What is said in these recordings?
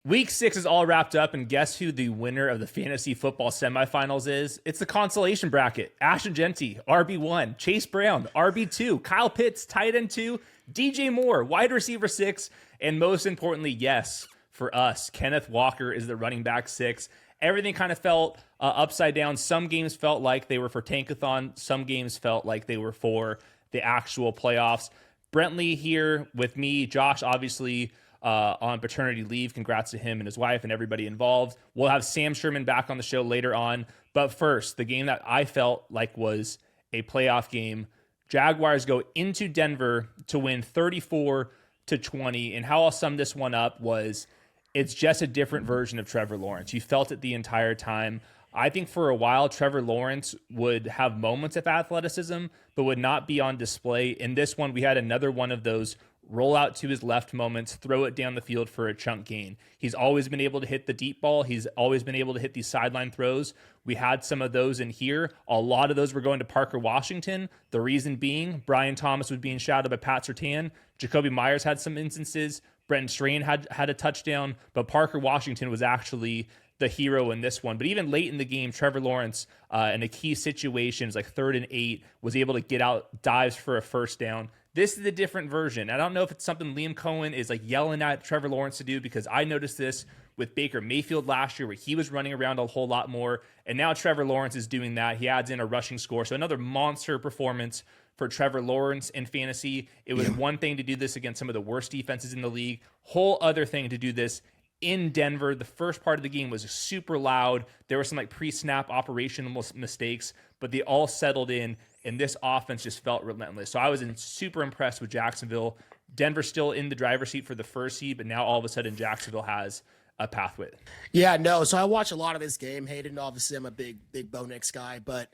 Week 6 is all wrapped up, and guess who the winner of the fantasy football semifinals is? It's the consolation bracket. Ashton Genty, RB1. Chase Brown, RB2. Kyle Pitts, tight end 2. DJ Moore, wide receiver 6. And most importantly, yes, for us, Kenneth Walker is the running back 6. Everything kind of felt upside down. Some games felt like they were for Tankathon. Some games felt like they were for the actual playoffs. Brentley here with me. Josh, obviously, on paternity leave. Congrats to him and his wife and everybody involved. We'll have Sam Sherman back on the show later on. But first, the game that I felt like was a playoff game. Jaguars go into Denver to win 34-20. And how I'll sum this one up was it's just a different version of Trevor Lawrence. You felt it the entire time. I think for a while, Trevor Lawrence would have moments of athleticism, but would not be on display. In this one, we had another one of those roll out to his left moments, throw it down the field for a chunk gain. He's always been able to hit the deep ball. He's always been able to hit these sideline throws. We had some of those in here. A lot of those were going to Parker Washington. The reason being, Brian Thomas was being shadowed by Pat Surtain. Jacoby Myers had some instances. Brenton Strain had a touchdown, but Parker Washington was actually the hero in this one. But even late in the game, Trevor Lawrence, in a key situations like 3rd and 8, was able to get out dives for a first down. This is a different version. I don't know if it's something Liam Cohen is like yelling at Trevor Lawrence to do, because I noticed this with Baker Mayfield last year where he was running around a whole lot more. And now Trevor Lawrence is doing that. He adds in a rushing score. So another monster performance for Trevor Lawrence in fantasy. It was one thing to do this against some of the worst defenses in the league. Whole other thing to do this in Denver. The first part of the game was super loud. There were some like pre-snap operational mistakes, but they all settled in, and this offense just felt relentless. So I was super impressed with Jacksonville. Denver still in the driver's seat for the first seed, but now all of a sudden Jacksonville has a pathway. Yeah, no. So I watched a lot of this game. Hayden, obviously, I'm a big Bo Nix guy, but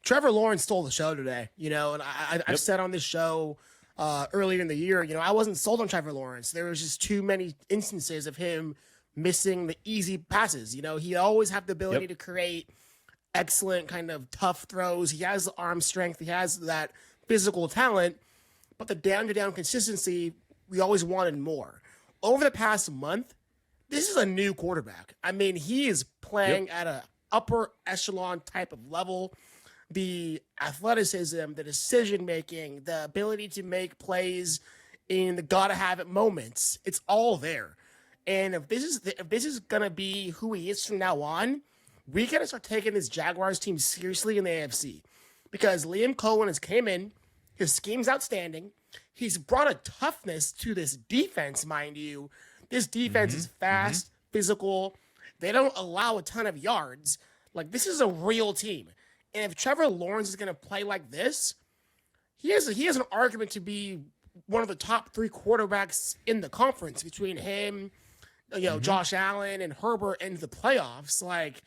Trevor Lawrence stole the show today. And I've said on this show earlier in the year, I wasn't sold on Trevor Lawrence. There was just too many instances of him missing the easy passes. He always had the ability to create excellent kind of tough throws. He has the arm strength. He has that physical talent, but the down-to-down consistency, we always wanted more. Over the past month, this is a new quarterback. I mean, he is playing at an upper echelon type of level. The athleticism, the decision-making, the ability to make plays in the gotta-have-it moments, it's all there. And if this is going to be who he is from now on, we got to start taking this Jaguars team seriously in the AFC, because Liam Cohen has came in, his scheme's outstanding. He's brought a toughness to this defense, mind you. This defense is fast, physical. They don't allow a ton of yards. Like, this is a real team. And if Trevor Lawrence is going to play like this, he has an argument to be one of the top 3 quarterbacks in the conference between him, Josh Allen and Herbert into the playoffs. Like,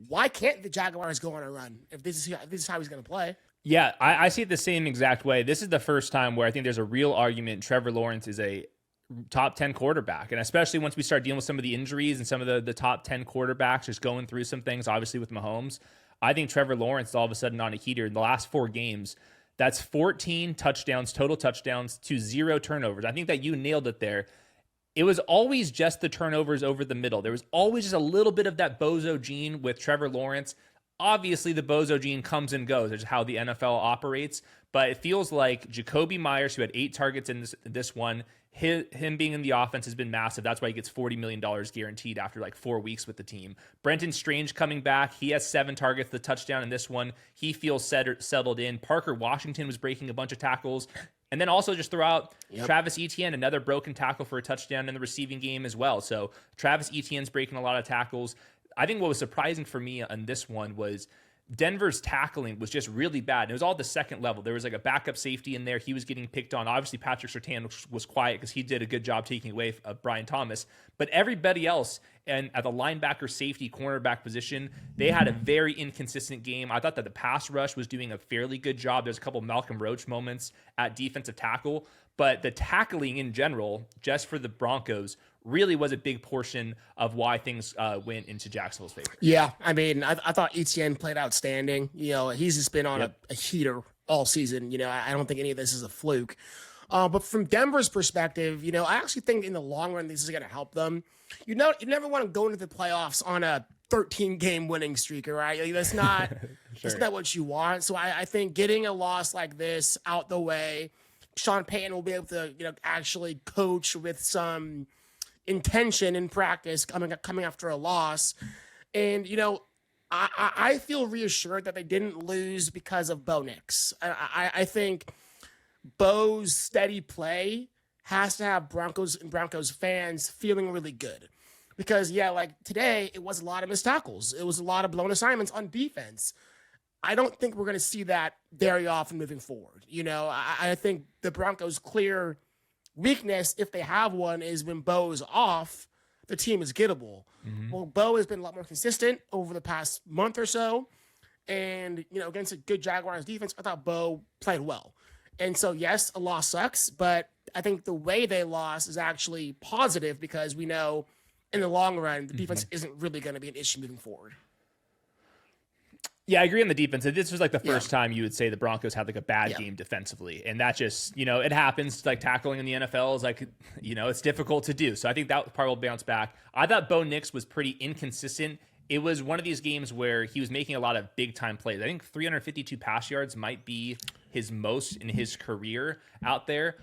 why can't the Jaguars go on a run if this is how he's going to play? Yeah, I see it the same exact way. This is the first time where I think there's a real argument Trevor Lawrence is a top 10 quarterback. And especially once we start dealing with some of the injuries and some of the top 10 quarterbacks just going through some things, obviously with Mahomes, I think Trevor Lawrence is all of a sudden on a heater. In the last 4 games, that's 14 touchdowns, total touchdowns to 0 turnovers. I think that you nailed it there. It was always just the turnovers over the middle. There was always just a little bit of that bozo gene with Trevor Lawrence. Obviously, the bozo gene comes and goes. That's how the NFL operates. But it feels like Jacoby Myers, who had 8 targets in this one, him being in the offense has been massive. That's why he gets $40 million guaranteed after like 4 weeks with the team. Brenton Strange coming back. He has 7 targets, the touchdown in this one. He feels settled in. Parker Washington was breaking a bunch of tackles. And then also just throw out Travis Etienne, another broken tackle for a touchdown in the receiving game as well. So Travis Etienne's breaking a lot of tackles. I think what was surprising for me on this one was Denver's tackling was just really bad. And it was all at the second level. There was like a backup safety in there. He was getting picked on. Obviously, Patrick Surtain was quiet because he did a good job taking away Brian Thomas. But everybody else, and at the linebacker, safety, cornerback position, they had a very inconsistent game. I thought that the pass rush was doing a fairly good job. There's a couple Malcolm Roach moments at defensive tackle. But the tackling in general, just for the Broncos, really was a big portion of why things went into Jacksonville's favor. Yeah, I mean, I thought Etienne played outstanding. He's just been on a heater all season. I don't think any of this is a fluke. But from Denver's perspective, I actually think in the long run, this is going to help them. You never want to go into the playoffs on a 13-game winning streak, right? Like, that's not that's not what you want. So I think getting a loss like this out the way, Sean Payton will be able to, actually coach with some intention in practice coming after a loss. And, I feel reassured that they didn't lose because of Bo Nix. I think Bo's steady play has to have Broncos fans feeling really good. Because, like today, it was a lot of missed tackles. It was a lot of blown assignments on defense. I don't think we're going to see that very often moving forward. I think the Broncos' clear weakness, if they have one, is when Bo is off, the team is gettable. Mm-hmm. Well, Bo has been a lot more consistent over the past month or so. And, against a good Jaguars defense, I thought Bo played well. And so, yes, a loss sucks, but I think the way they lost is actually positive because we know in the long run, the defense isn't really going to be an issue moving forward. Yeah, I agree on the defense. This was like the first time you would say the Broncos had like a bad game defensively. And that just, it happens. Like tackling in the NFL is like, it's difficult to do. So I think that part will bounce back. I thought Bo Nix was pretty inconsistent. It was one of these games where he was making a lot of big time plays. I think 352 pass yards might be his most in his career out there.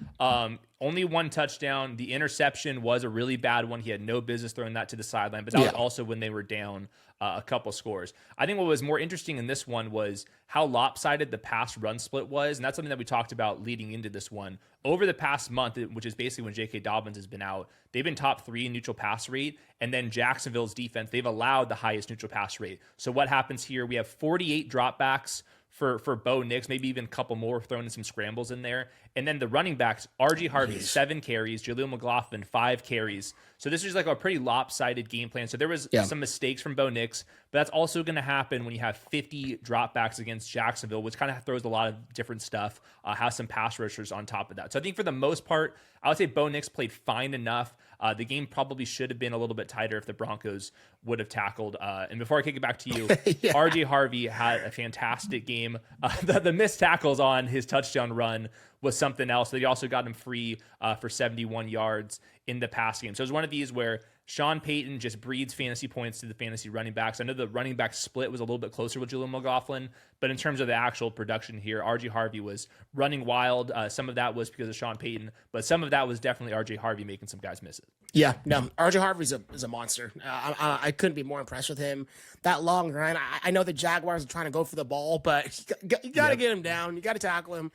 Only one touchdown. The interception was a really bad one. He had no business throwing that to the sideline, but that was also when they were down a couple scores. I think what was more interesting in this one was how lopsided the pass run split was. And that's something that we talked about leading into this one. Over the past month, which is basically when J.K. Dobbins has been out, they've been top 3 in neutral pass rate. And then Jacksonville's defense, they've allowed the highest neutral pass rate. So what happens here? We have 48 dropbacks for Bo Nix, maybe even a couple more, throwing in some scrambles in there. And then the running backs, R.G. Harvey, 7 carries, Jaleel McLaughlin, 5 carries. So this is like a pretty lopsided game plan. So there was some mistakes from Bo Nix, but that's also going to happen when you have 50 dropbacks against Jacksonville, which kind of throws a lot of different stuff, has some pass rushers on top of that. So I think for the most part, I would say Bo Nix played fine enough. The game probably should have been a little bit tighter if the Broncos would have tackled. And before I kick it back to you, R.J. Harvey had a fantastic game. The missed tackles on his touchdown run was something else. They also got him free for 71 yards in the pass game. So it was one of these where Sean Payton just breeds fantasy points to the fantasy running backs. I know the running back split was a little bit closer with Jaleel McLaughlin, but in terms of the actual production here, R.J. Harvey was running wild. Some of that was because of Sean Payton, but some of that was definitely R.J. Harvey making some guys miss it. Yeah, no, R.J. Harvey is a monster. I couldn't be more impressed with him. That long run, I know the Jaguars are trying to go for the ball, but you got to get him down. You got to tackle him.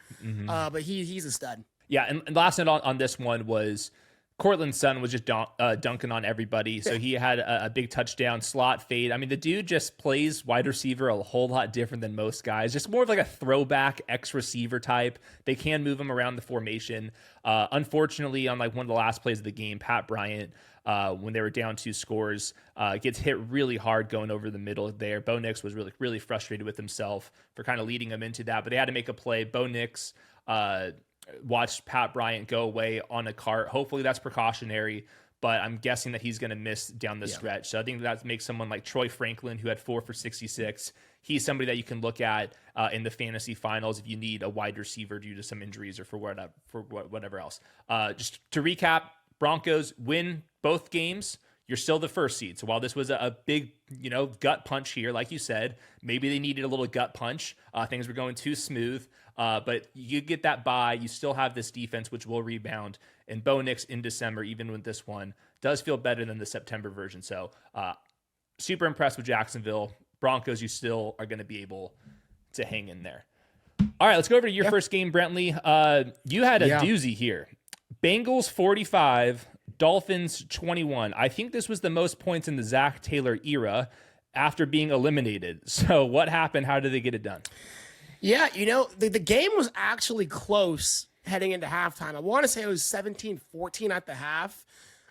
But he's a stud. Yeah, and last night on this one was Cortland Sutton was just dunking on everybody. So he had a big touchdown, slot fade. I mean, the dude just plays wide receiver a whole lot different than most guys. Just more of like a throwback X-receiver type. They can move him around the formation. Unfortunately, on like one of the last plays of the game, Pat Bryant, when they were down 2 scores, gets hit really hard going over the middle there. Bo Nix was really, really frustrated with himself for kind of leading him into that, but they had to make a play. Bo Nix watched Pat Bryant go away on a cart. Hopefully that's precautionary, but I'm guessing that he's going to miss down the stretch. So I think that makes someone like Troy Franklin, who had 4 for 66. He's somebody that you can look at in the fantasy finals if you need a wide receiver due to some injuries or for whatever else. Just to recap, Broncos win both games. You're still the first seed. So while this was a big, gut punch here, like you said, maybe they needed a little gut punch. Things were going too smooth. But you get that bye. You still have this defense, which will rebound. And Bo Nix in December, even with this one, does feel better than the September version. So super impressed with Jacksonville. Broncos, you still are going to be able to hang in there. All right, let's go over to your first game, Brentley. You had a doozy here. Bengals 45, Dolphins 21. I think this was the most points in the Zach Taylor era after being eliminated. So what happened? How did they get it done? Yeah, the game was actually close heading into halftime. I want to say it was 17-14 at the half.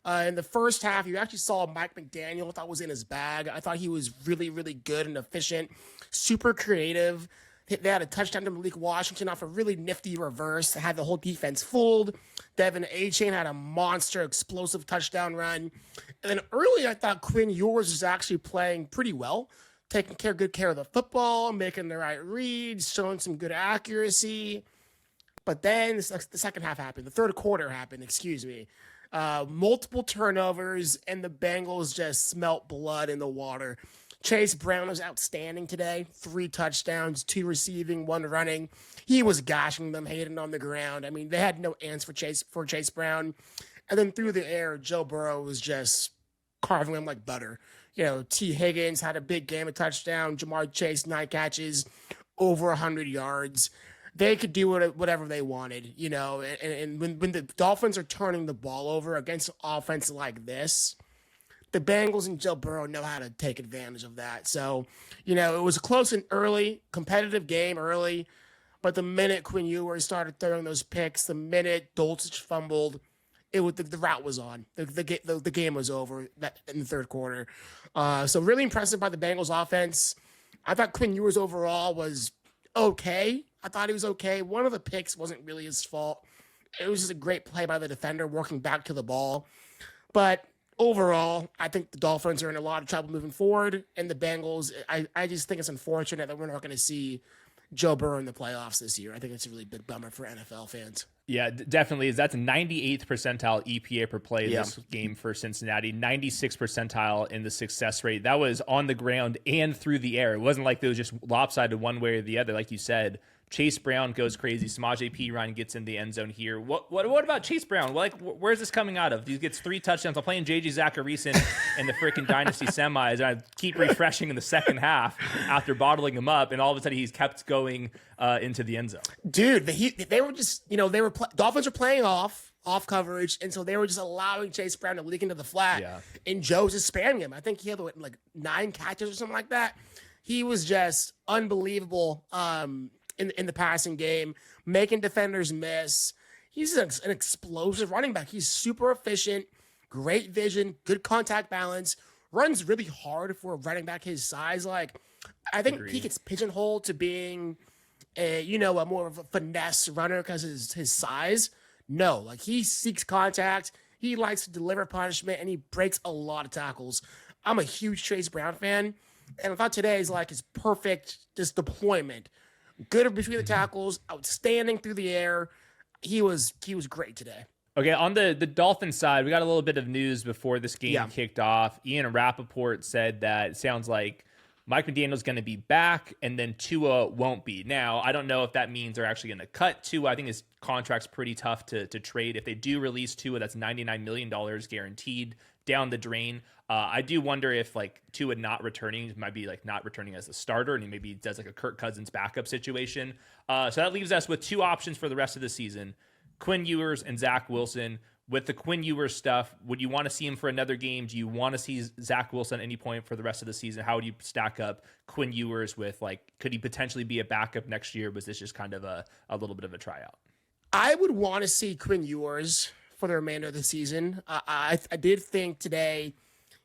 In the first half, you actually saw Mike McDaniel. I thought was in his bag. I thought he was really, really good and efficient, super creative. They had a touchdown to Malik Washington off a really nifty reverse. They had the whole defense fooled. Devin A-Chain had a monster explosive touchdown run. And then early, I thought Quinn Ewers was actually playing pretty well, taking good care of the football, making the right reads, showing some good accuracy. But then the second half happened. The third quarter happened, excuse me. Multiple turnovers, and the Bengals just smelt blood in the water. Chase Brown was outstanding today. 3 touchdowns, 2 receiving, 1 running. He was gashing them, Hayden on the ground. I mean, they had no ends for Chase Brown. And then through the air, Joe Burrow was just carving them like butter. T. Higgins had a big game, a touchdown. Jamar Chase, 9 catches, over 100 yards. They could do whatever they wanted, and when the Dolphins are turning the ball over against an offense like this, the Bengals and Joe Burrow know how to take advantage of that. So, it was a close and early, competitive game early, but the minute Quinn Ewers started throwing those picks, the minute Dulcich fumbled, the route was on. The game was over in the third quarter. So really impressive by the Bengals offense. I thought Quinn Ewers overall was okay. I thought he was okay. One of the picks wasn't really his fault. It was just a great play by the defender working back to the ball. But overall, I think the Dolphins are in a lot of trouble moving forward. And the Bengals, I just think it's unfortunate that we're not going to see Joe Burrow in the playoffs this year. I think it's a really big bummer for NFL fans. Yeah, definitely. That's 98th percentile EPA per play this game for Cincinnati, 96th percentile in the success rate. That was on the ground and through the air. It wasn't like it was just lopsided one way or the other. Like you said, Chase Brown goes crazy. Samaje Perine gets in the end zone here. What about Chase Brown? Where's this coming out of? He gets 3 touchdowns. I'm playing J.J. Zacharyson in the freaking Dynasty semis, and I keep refreshing in the second half after bottling him up, and all of a sudden he's kept going into the end zone. Dude, they were just, Dolphins were playing off coverage, and so they were just allowing Chase Brown to leak into the flat, and Joe's just spamming him. I think he had 9 catches or something like that. He was just unbelievable. In the passing game, making defenders miss. He's an explosive running back. He's super efficient, great vision, good contact balance, runs really hard for a running back his size. I think he gets pigeonholed to being a more of a finesse runner because of his size. No, he seeks contact. He likes to deliver punishment, and he breaks a lot of tackles. I'm a huge Chase Brown fan, and I thought today is his perfect just deployment. Good between the tackles, outstanding through the air. He was great today. Okay, on the Dolphins side, we got a little bit of news before this game kicked off. Ian Rappaport said that it sounds like Mike McDaniel's going to be back, and then Tua won't be. Now, I don't know if that means they're actually going to cut Tua. I think his contract's pretty tough to trade. If they do release Tua, that's $99 million guaranteed down the drain. I do wonder if Tua not returning might be not returning as a starter, and he maybe does a Kirk Cousins backup situation. So that leaves us with 2 options for the rest of the season: Quinn Ewers and Zach Wilson. With the Quinn Ewers stuff, would you want to see him for another game? Do you want to see Zach Wilson at any point for the rest of the season? How would you stack up Quinn Ewers with could he potentially be a backup next year? Was this just kind of a little bit of a tryout? I would want to see Quinn Ewers for the remainder of the season. I did think today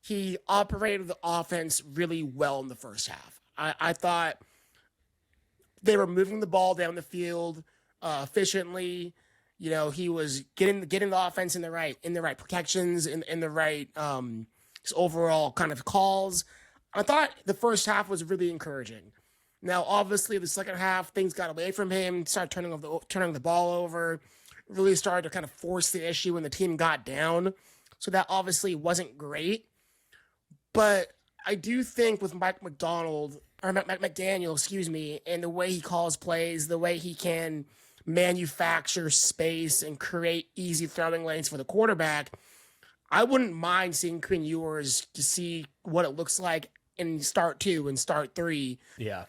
he operated the offense really well in the first half. I thought they were moving the ball down the field efficiently. He was getting the offense in the right protections, in the right overall kind of calls. I thought the first half was really encouraging. Now, obviously, the second half, things got away from him, started turning the ball over, really started to kind of force the issue when the team got down. So that obviously wasn't great. But I do think with Mike McDaniel, and the way he calls plays, the way he can manufacture space and create easy throwing lanes for the quarterback, I wouldn't mind seeing Quinn Ewers to see what it looks like in start 2 and start 3. Yeah.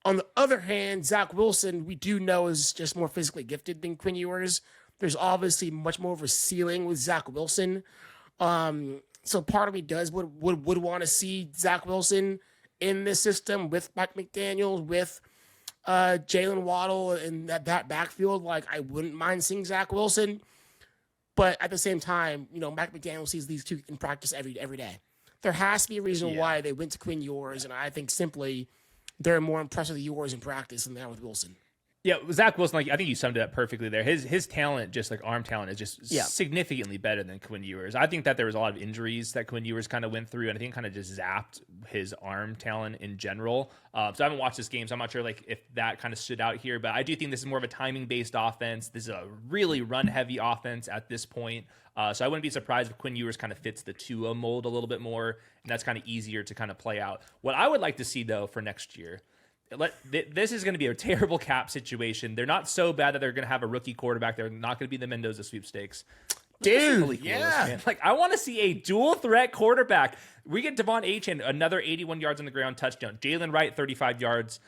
On the other hand, Zach Wilson, we do know is just more physically gifted than Quinn Ewers. There's obviously much more of a ceiling with Zach Wilson. So part of me would want to see Zach Wilson in this system with Mike McDaniel, with Jalen Waddle in that backfield. I wouldn't mind seeing Zach Wilson. But at the same time, Mike McDaniel sees these two in practice every day. There has to be a reason why they went to Quinn Ewers, and I think simply they're more impressed with Ewers in practice than they are with Wilson. Yeah, Zach Wilson, like I think you summed it up perfectly there. His talent, just like arm talent, is just significantly better than Quinn Ewers. I think that there was a lot of injuries that Quinn Ewers kind of went through, and I think kind of just zapped his arm talent in general. So I haven't watched this game, so I'm not sure like if that kind of stood out here. But I do think this is more of a timing-based offense. This is a really run-heavy offense at this point. So I wouldn't be surprised if Quinn Ewers kind of fits the Tua mold a little bit more, and that's kind of easier to kind of play out. What I would like to see, though, for next year, this is going to be a terrible cap situation. They're not so bad that they're going to have a rookie quarterback. They're not going to be the Mendoza sweepstakes. Dude, Man. Like, I want to see a dual threat quarterback. We get Devon Achane, another 81 yards on the ground touchdown. Jalen Wright, 35 yards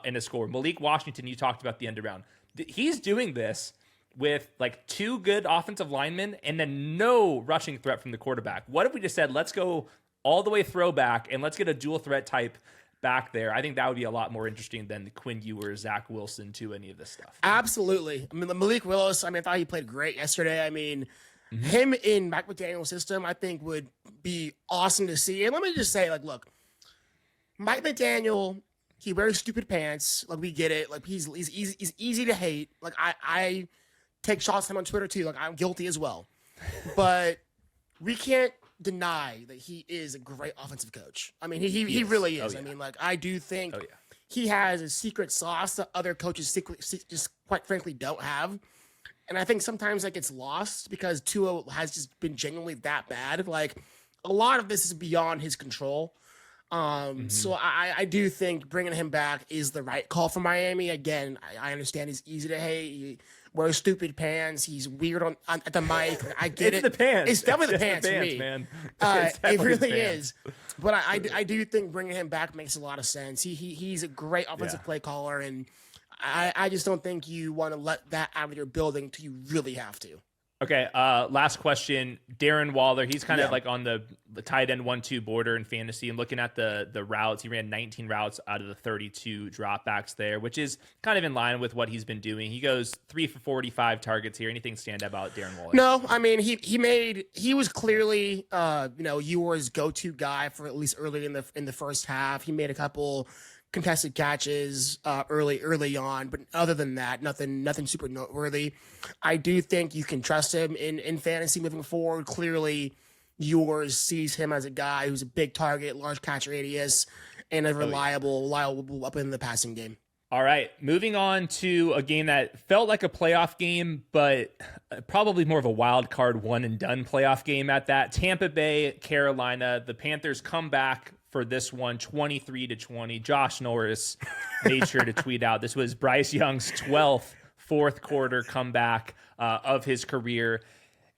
in a score. Malik Washington, you talked about the end around. He's doing this with like 2 good offensive linemen and then no rushing threat from the quarterback. What if we just said, let's go all the way throwback and let's get a dual threat type back there? I think that would be a lot more interesting than the Quinn Ewers, Zach Wilson to any of this stuff. Absolutely. I mean, the Malik Willis, I thought he played great yesterday. I mean, him in Mike McDaniel's system, I think would be awesome to see. And let me just say, like, look, Mike McDaniel, he wears stupid pants. Like, we get it. Like, he's easy to hate. Like, I take shots at him on Twitter too. Like, I'm guilty as well. But we can't deny that he is a great offensive coach. I mean, he really is. I mean, like, I do think he has a secret sauce that other coaches just quite frankly don't have. And I think sometimes that gets lost because Tua has just been genuinely that bad. Like, a lot of this is beyond his control. So I do think bringing him back is the right call for Miami. Again, I understand he's easy to hate. He wears stupid pants. He's weird at the mic. I get it's the pants. It's definitely the pants for me, man. It really is. But I do think bringing him back makes a lot of sense. He's a great offensive play caller, and I just don't think you want to let that out of your building until you really have to. Okay, last question. Darren Waller, he's kind of like on the tight end 1-2 border in fantasy. And looking at the routes, he ran 19 routes out of the 32 dropbacks there, which is kind of in line with what he's been doing. He goes 3 for 45 targets here. Anything stand out about Darren Waller? No, I mean he was clearly Ewers' go-to guy for at least early in the first half. He made a couple contested catches early on, but other than that, nothing super noteworthy. I do think you can trust him in fantasy moving forward. Clearly, Ewers sees him as a guy who's a big target, large catch radius, and a reliable weapon in the passing game. All right, moving on to a game that felt like a playoff game, but probably more of a wild card one and done playoff game at that. Tampa Bay, Carolina. The Panthers come back for this one, 23-20. Josh Norris made sure to tweet out this was Bryce Young's 12th fourth quarter comeback of his career.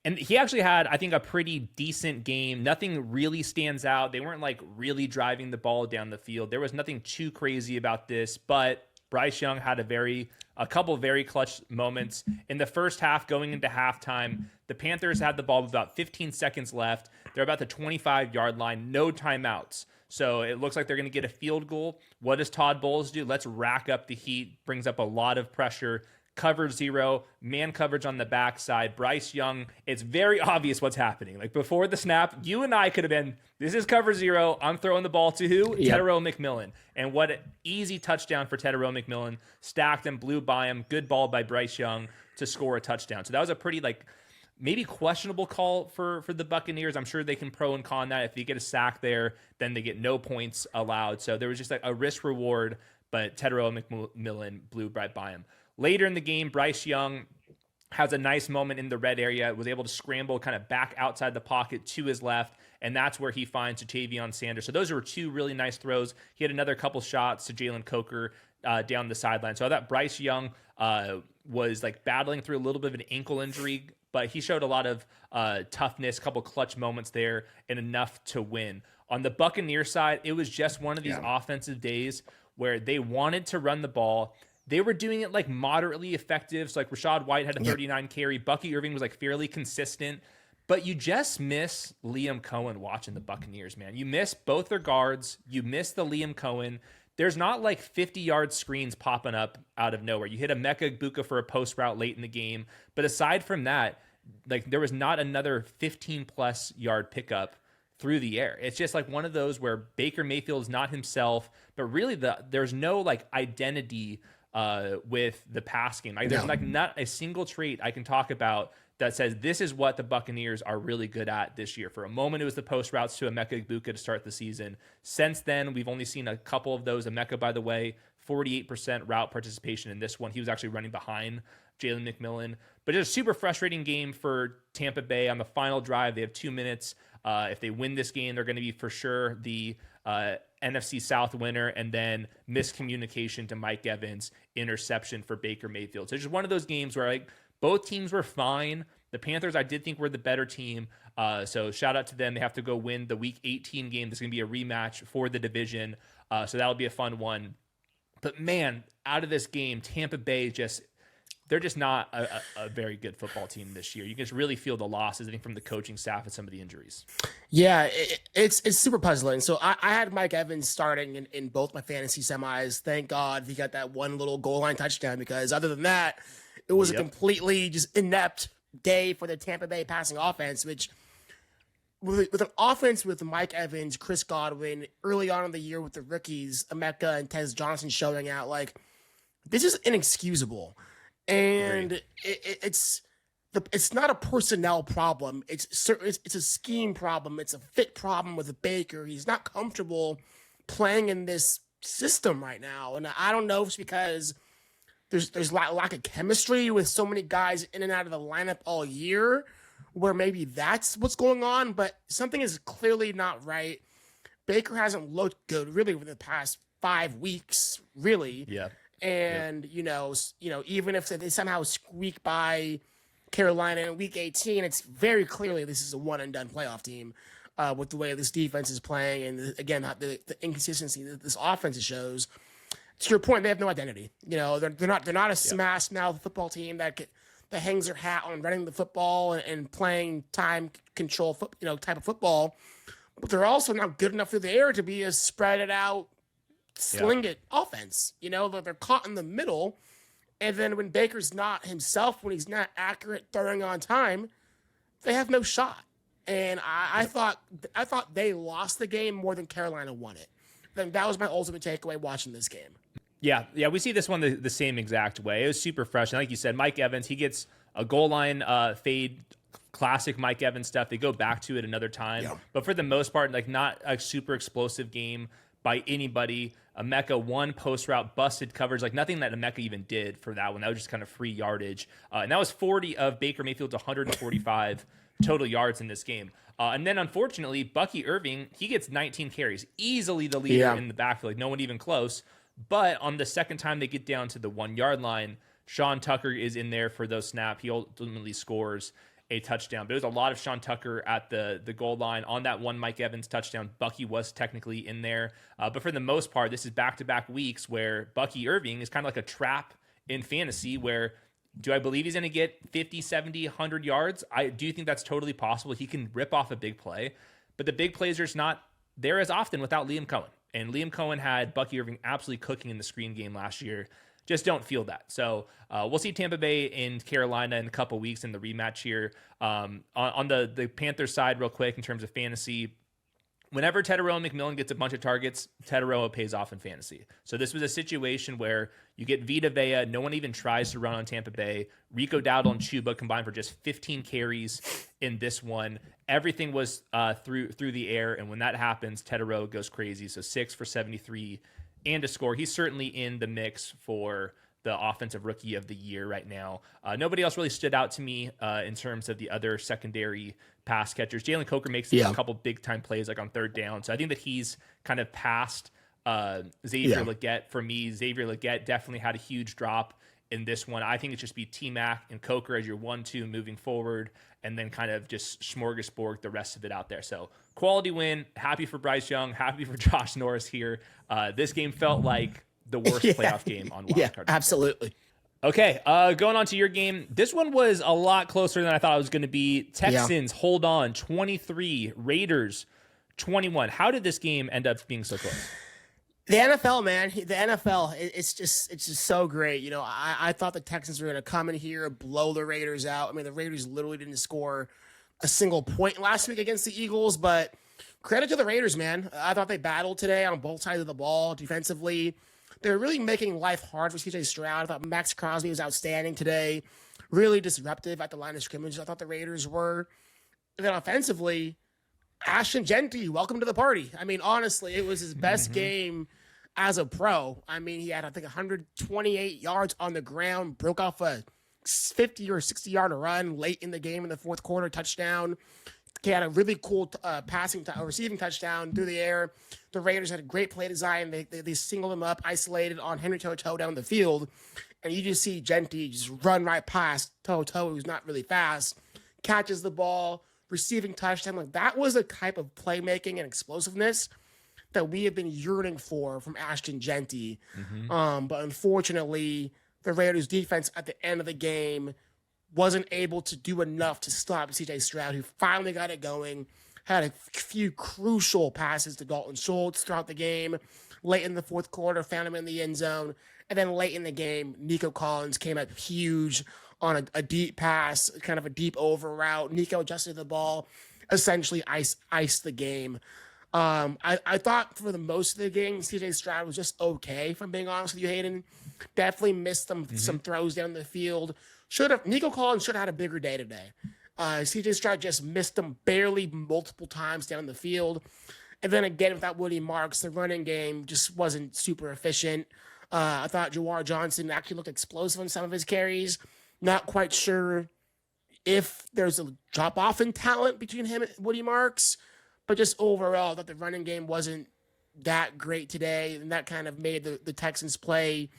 And he actually had, I think, a pretty decent game. Nothing really stands out. They weren't like really driving the ball down the field. There was nothing too crazy about this, but Bryce Young had a couple very clutch moments in the first half going into halftime. The Panthers had the ball with about 15 seconds left. They're about the 25-yard line, no timeouts. So it looks like they're going to get a field goal. What does Todd Bowles do? Let's rack up the heat. Brings up a lot of pressure. Cover 0, man coverage on the backside. Bryce Young, it's very obvious what's happening. Like before the snap, you and I could have been, this is cover 0. I'm throwing the ball to who? Yep. Tedero McMillan. And what an easy touchdown for Tedero McMillan. Stacked and blew by him. Good ball by Bryce Young to score a touchdown. So that was a pretty maybe questionable call for the Buccaneers. I'm sure they can pro and con that. If they get a sack there, then they get no points allowed. So there was just like a risk reward, but Tedero McMillan blew right by him. Later in the game, Bryce Young has a nice moment in the red area, was able to scramble kind of back outside the pocket to his left, and that's where he finds Ja'Tavion Sanders. So those were 2 really nice throws. He had another couple shots to Jalen Coker down the sideline. So I thought Bryce Young was like battling through a little bit of an ankle injury, but he showed a lot of toughness, a couple clutch moments there, and enough to win. On the Buccaneers side, it was just one of these offensive days where they wanted to run the ball. They were doing it like moderately effective. So like Rashad White had a 39 carry. Bucky Irving was like fairly consistent. But you just miss Liam Cohen watching the Buccaneers, man. You miss both their guards. You miss the Liam Cohen. There's not like 50-yard screens popping up out of nowhere. You hit a Mecca Buka for a post route late in the game. But aside from that, like there was not another 15-plus yard pickup through the air. It's just like one of those where Baker Mayfield is not himself, but really there's no like identity with the pass game. Like, there's like not a single trait I can talk about that says this is what the Buccaneers are really good at this year. For a moment, it was the post routes to Emeka Egbuka to start the season. Since then, we've only seen a couple of those. Emeka, by the way, 48% route participation in this one. He was actually running behind Jalen McMillan. But it's a super frustrating game for Tampa Bay. On the final drive, they have 2 minutes. If they win this game, they're going to be for sure the NFC South winner, and then miscommunication to Mike Evans, interception for Baker Mayfield. So it's just one of those games where like both teams were fine. The Panthers, I did think, were the better team. So shout out to them. They have to go win the Week 18 game. There's going to be a rematch for the division. So that'll be a fun one. But man, out of this game, Tampa Bay they're just not a very good football team this year. You can just really feel the losses, I think, from the coaching staff and some of the injuries. Yeah, it's super puzzling. So I had Mike Evans starting in both my fantasy semis. Thank God he got that one little goal line touchdown, because other than that, it was a completely just inept day for the Tampa Bay passing offense, which with an offense with Mike Evans, Chris Godwin, early on in the year with the rookies, Emeka and Tez Johnson showing out, like, this is inexcusable. And it's not a personnel problem. It's a scheme problem. It's a fit problem with Baker. He's not comfortable playing in this system right now. And I don't know if it's because there's lack of chemistry with so many guys in and out of the lineup all year, where maybe that's what's going on, but something is clearly not right. Baker hasn't looked good really over the past 5 weeks, really. Yeah. And, you know, even if they somehow squeak by Carolina in Week 18, it's very clearly this is a one-and-done playoff team with the way this defense is playing. And, again, the inconsistency that this offense shows. To your point, they have no identity. You know, they're not a smash-mouth football team that hangs their hat on running the football and playing time control type of football. But they're also not good enough through the air to be a spread-it-out, sling it offense. You know, they're caught in the middle, and then when Baker's not himself, when he's not accurate throwing on time, they have no shot. And I thought they lost the game more than Carolina won it. Then that was my ultimate takeaway watching this game. Yeah, we see this one the same exact way. It was super fresh. And like you said, Mike Evans, he gets a goal line fade, classic Mike Evans stuff. They go back to it another time. Yeah. But for the most part, like, not a super explosive game by anybody. Emeka, one post route, busted coverage, like nothing that Emeka even did for that one. That was just kind of free yardage. And that was 40 of Baker Mayfield's 145 total yards in this game. And then, unfortunately, Bucky Irving, he gets 19 carries, easily the leader in the backfield, like no one even close. But on the second time they get down to the 1 yard line, Sean Tucker is in there for those snaps. He ultimately scores a touchdown. But there was a lot of Sean Tucker at the goal line on that one Mike Evans touchdown. Bucky was technically in there. But for the most part, this is back-to-back weeks where Bucky Irving is kind of like a trap in fantasy, where do I believe he's going to get 50, 70, 100 yards? I do think that's totally possible. He can rip off a big play. But the big plays are just not there as often without Liam Cohen. And Liam Cohen had Bucky Irving absolutely cooking in the screen game last year. Just don't feel that. So we'll see Tampa Bay and Carolina in a couple weeks in the rematch here. On the Panthers side, real quick, in terms of fantasy, whenever Teterow and McMillan gets a bunch of targets, Teterow pays off in fantasy. So this was a situation where you get Vita Vea. No one even tries to run on Tampa Bay. Rico Dowdle and Chuba combined for just 15 carries in this one. Everything was through the air, and when that happens, Teterow goes crazy. So 6 for 73 and a score. He's certainly in the mix for the offensive rookie of the year right now. Nobody else really stood out to me in terms of the other secondary pass catchers. Jalen Coker makes a couple big time plays like on third down. So I think that he's kind of past Xavier Legette for me. Xavier Legette definitely had a huge drop in this one. I think it's just be T-Mac and Coker as your 1-2 moving forward, and then kind of just smorgasbord the rest of it out there. So quality win. Happy for Bryce Young. Happy for Josh Norris here. This game felt like the worst playoff game on Wild Card. Absolutely. Okay, going on to your game. This one was a lot closer than I thought it was going to be. Texans hold on 23, Raiders 21. How did this game end up being so close? The NFL, man, the NFL, it's just so great. You know, I thought the Texans were going to come in here, blow the Raiders out. I mean, the Raiders literally didn't score a single point last week against the Eagles, but credit to the Raiders, man. I thought they battled today on both sides of the ball defensively. they're really making life hard for CJ Stroud. I thought Max Crosby was outstanding today, really disruptive at the line of scrimmage. I thought the Raiders were. And then offensively, Ashton Genty, welcome to the party. I mean, honestly, it was his best game as a pro. I mean, he had, I think, 128 yards on the ground, broke off a 50 or 60-yard run late in the game in the fourth quarter, touchdown. He had a really cool receiving touchdown through the air. The Raiders had a great play design. They singled him up, isolated on Henry To'oTo'o down the field. And you just see Genty just run right past To'oTo'o, who's not really fast, catches the ball, receiving touchdown. Like, that was a type of playmaking and explosiveness that we have been yearning for from Ashton Genty. But unfortunately, the Raiders defense at the end of the game wasn't able to do enough to stop CJ Stroud, who finally got it going, had a few crucial passes to Dalton Schultz throughout the game. Late in the fourth quarter, found him in the end zone. And then late in the game, Nico Collins came out huge on a deep pass, kind of a deep over route. Nico adjusted the ball, essentially iced the game. I thought for the most of the game, CJ Stroud was just okay, if I'm being honest with you, Hayden. Definitely missed some throws down the field. Nico Collins should have had a bigger day today. CJ Stroud just missed them barely multiple times down the field. And then again, without Woody Marks, the running game just wasn't super efficient. I thought Jawar Johnson actually looked explosive on some of his carries. Not quite sure if there's a drop-off in talent between him and Woody Marks. But just overall, I thought the running game wasn't that great today. And that kind of made the Texans play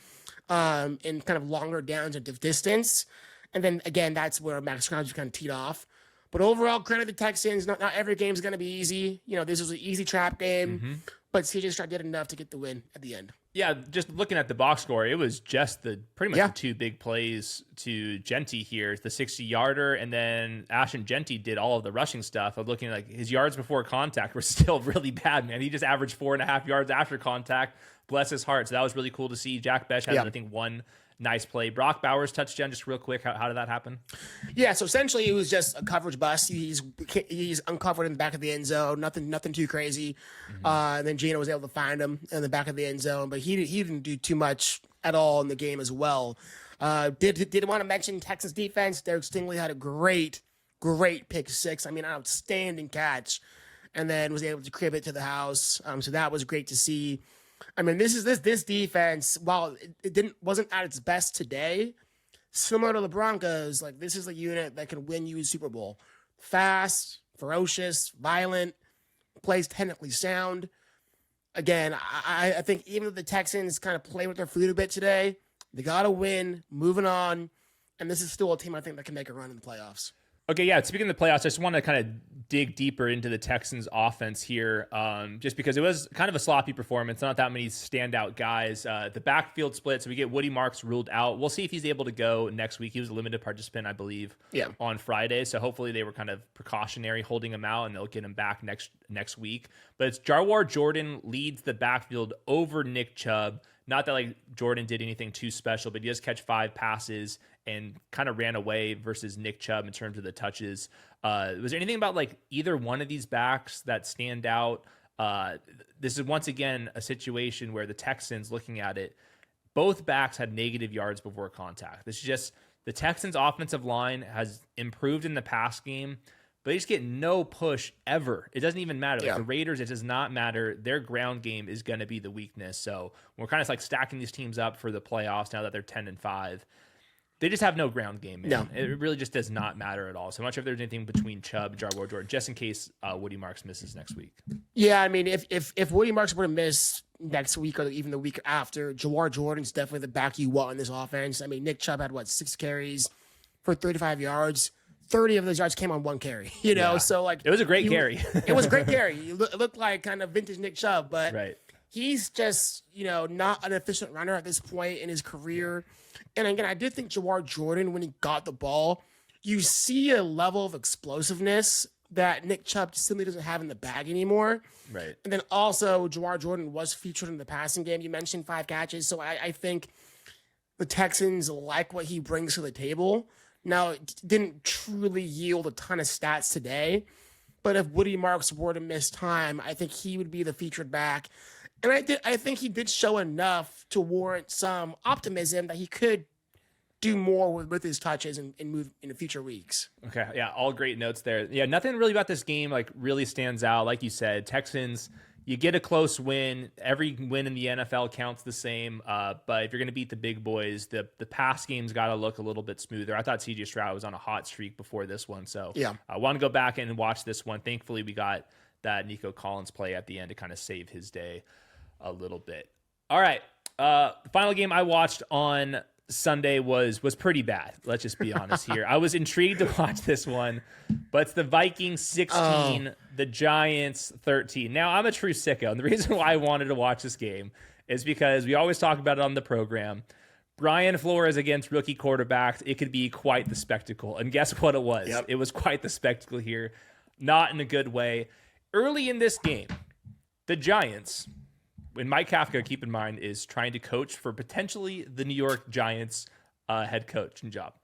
in kind of longer downs of distance. And then, again, that's where Max Crosby kind of teed off. But overall, credit the Texans. Not every game is going to be easy. You know, this was an easy trap game. But CJ Stroud did enough to get the win at the end. Yeah, just looking at the box score, it was just pretty much the two big plays to Genty here. The 60-yarder, and then Ashton Genty did all of the rushing stuff. I'm looking like his yards before contact were still really bad, man. He just averaged 4.5 yards after contact. Bless his heart. So that was really cool to see. Jack Besh had, I think, one nice play. Brock Bowers touchdown, just real quick. How did that happen? Yeah, so essentially it was just a coverage bust. He's uncovered in the back of the end zone. Nothing too crazy. And then Gino was able to find him in the back of the end zone, but he didn't do too much at all in the game as well. Did want to mention Texas defense. Derek Stingley had a great pick six. I mean, an outstanding catch, and then was able to crib it to the house. So that was great to see. I mean, this defense, while it wasn't at its best today, similar to the Broncos, like, this is a unit that can win you a Super Bowl. Fast, ferocious, violent, plays technically sound. Again, I think even if the Texans kind of play with their food a bit today, they got to win, moving on, and this is still a team I think that can make a run in the playoffs. Okay, yeah, speaking of the playoffs, I just want to kind of dig deeper into the Texans offense here, just because it was kind of a sloppy performance, not that many standout guys. The backfield split, so we get Woody Marks ruled out. We'll see if he's able to go next week. He was a limited participant, I believe, on Friday, so hopefully they were kind of precautionary holding him out, and they'll get him back next week. But it's Jawar Jordan leads the backfield over Nick Chubb. Not that, like, Jordan did anything too special, but he does catch 5 passes and kind of ran away versus Nick Chubb in terms of the touches. Was there anything about, like, either one of these backs that stand out? This is once again a situation where the Texans, looking at it, both backs had negative yards before contact. This is just the Texans' offensive line has improved in the pass game, but they just get no push ever. It doesn't even matter. Like, the Raiders, it does not matter. Their ground game is going to be the weakness. So we're kind of like stacking these teams up for the playoffs now that they're 10-5. They just have no ground game, man. No. It really just does not matter at all. So I'm not sure if there's anything between Chubb and Jawar Jordan, just in case Woody Marks misses next week. Yeah, I mean, if Woody Marks were to miss next week or even the week after, Jawar Jordan's definitely the back you want in this offense. I mean, Nick Chubb had, 6 carries for 35 yards. 30 of those yards came on 1 carry, you know? So, like, it was a great carry. It was a great carry. It looked like kind of vintage Nick Chubb, but he's just, not an efficient runner at this point in his career. And again, I did think Jawar Jordan, when he got the ball, you see a level of explosiveness that Nick Chubb simply doesn't have in the bag anymore. Right. And then also, Jawar Jordan was featured in the passing game. You mentioned 5 catches. So I think the Texans like what he brings to the table. Now, it didn't truly yield a ton of stats today, but if Woody Marks were to miss time, I think he would be the featured back. And I think he did show enough to warrant some optimism that he could do more with his touches and move in the future weeks. Okay, yeah, all great notes there. Yeah, nothing really about this game like really stands out. Like you said, Texans, you get a close win. Every win in the NFL counts the same. But if you're going to beat the big boys, the pass game's got to look a little bit smoother. I thought C.J. Stroud was on a hot streak before this one, so yeah, I want to go back and watch this one. Thankfully, we got that Nico Collins play at the end to kind of save his day a little bit. All right, the final game I watched on Sunday was pretty bad. Let's just be honest here. I was intrigued to watch this one, but it's the Vikings 16, the Giants 13. Now, I'm a true sicko, and the reason why I wanted to watch this game is because we always talk about it on the program. Brian Flores against rookie quarterbacks, it could be quite the spectacle. And guess what it was? Yep. It was quite the spectacle here, not in a good way. Early in this game, the Giants, when Mike Kafka, keep in mind, is trying to coach for potentially the New York Giants head coaching job,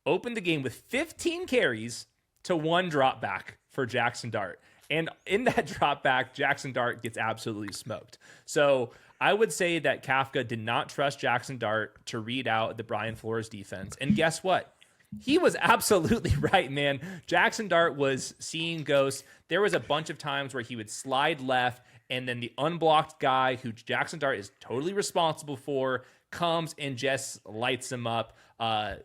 opened the game with 15 carries to 1 drop back for Jackson Dart. And in that drop back, Jackson Dart gets absolutely smoked. So I would say that Kafka did not trust Jackson Dart to read out the Brian Flores defense. And guess what? He was absolutely right, man. Jackson Dart was seeing ghosts. There was a bunch of times where he would slide left, and then the unblocked guy, who Jackson Dart is totally responsible for, comes and just lights him up.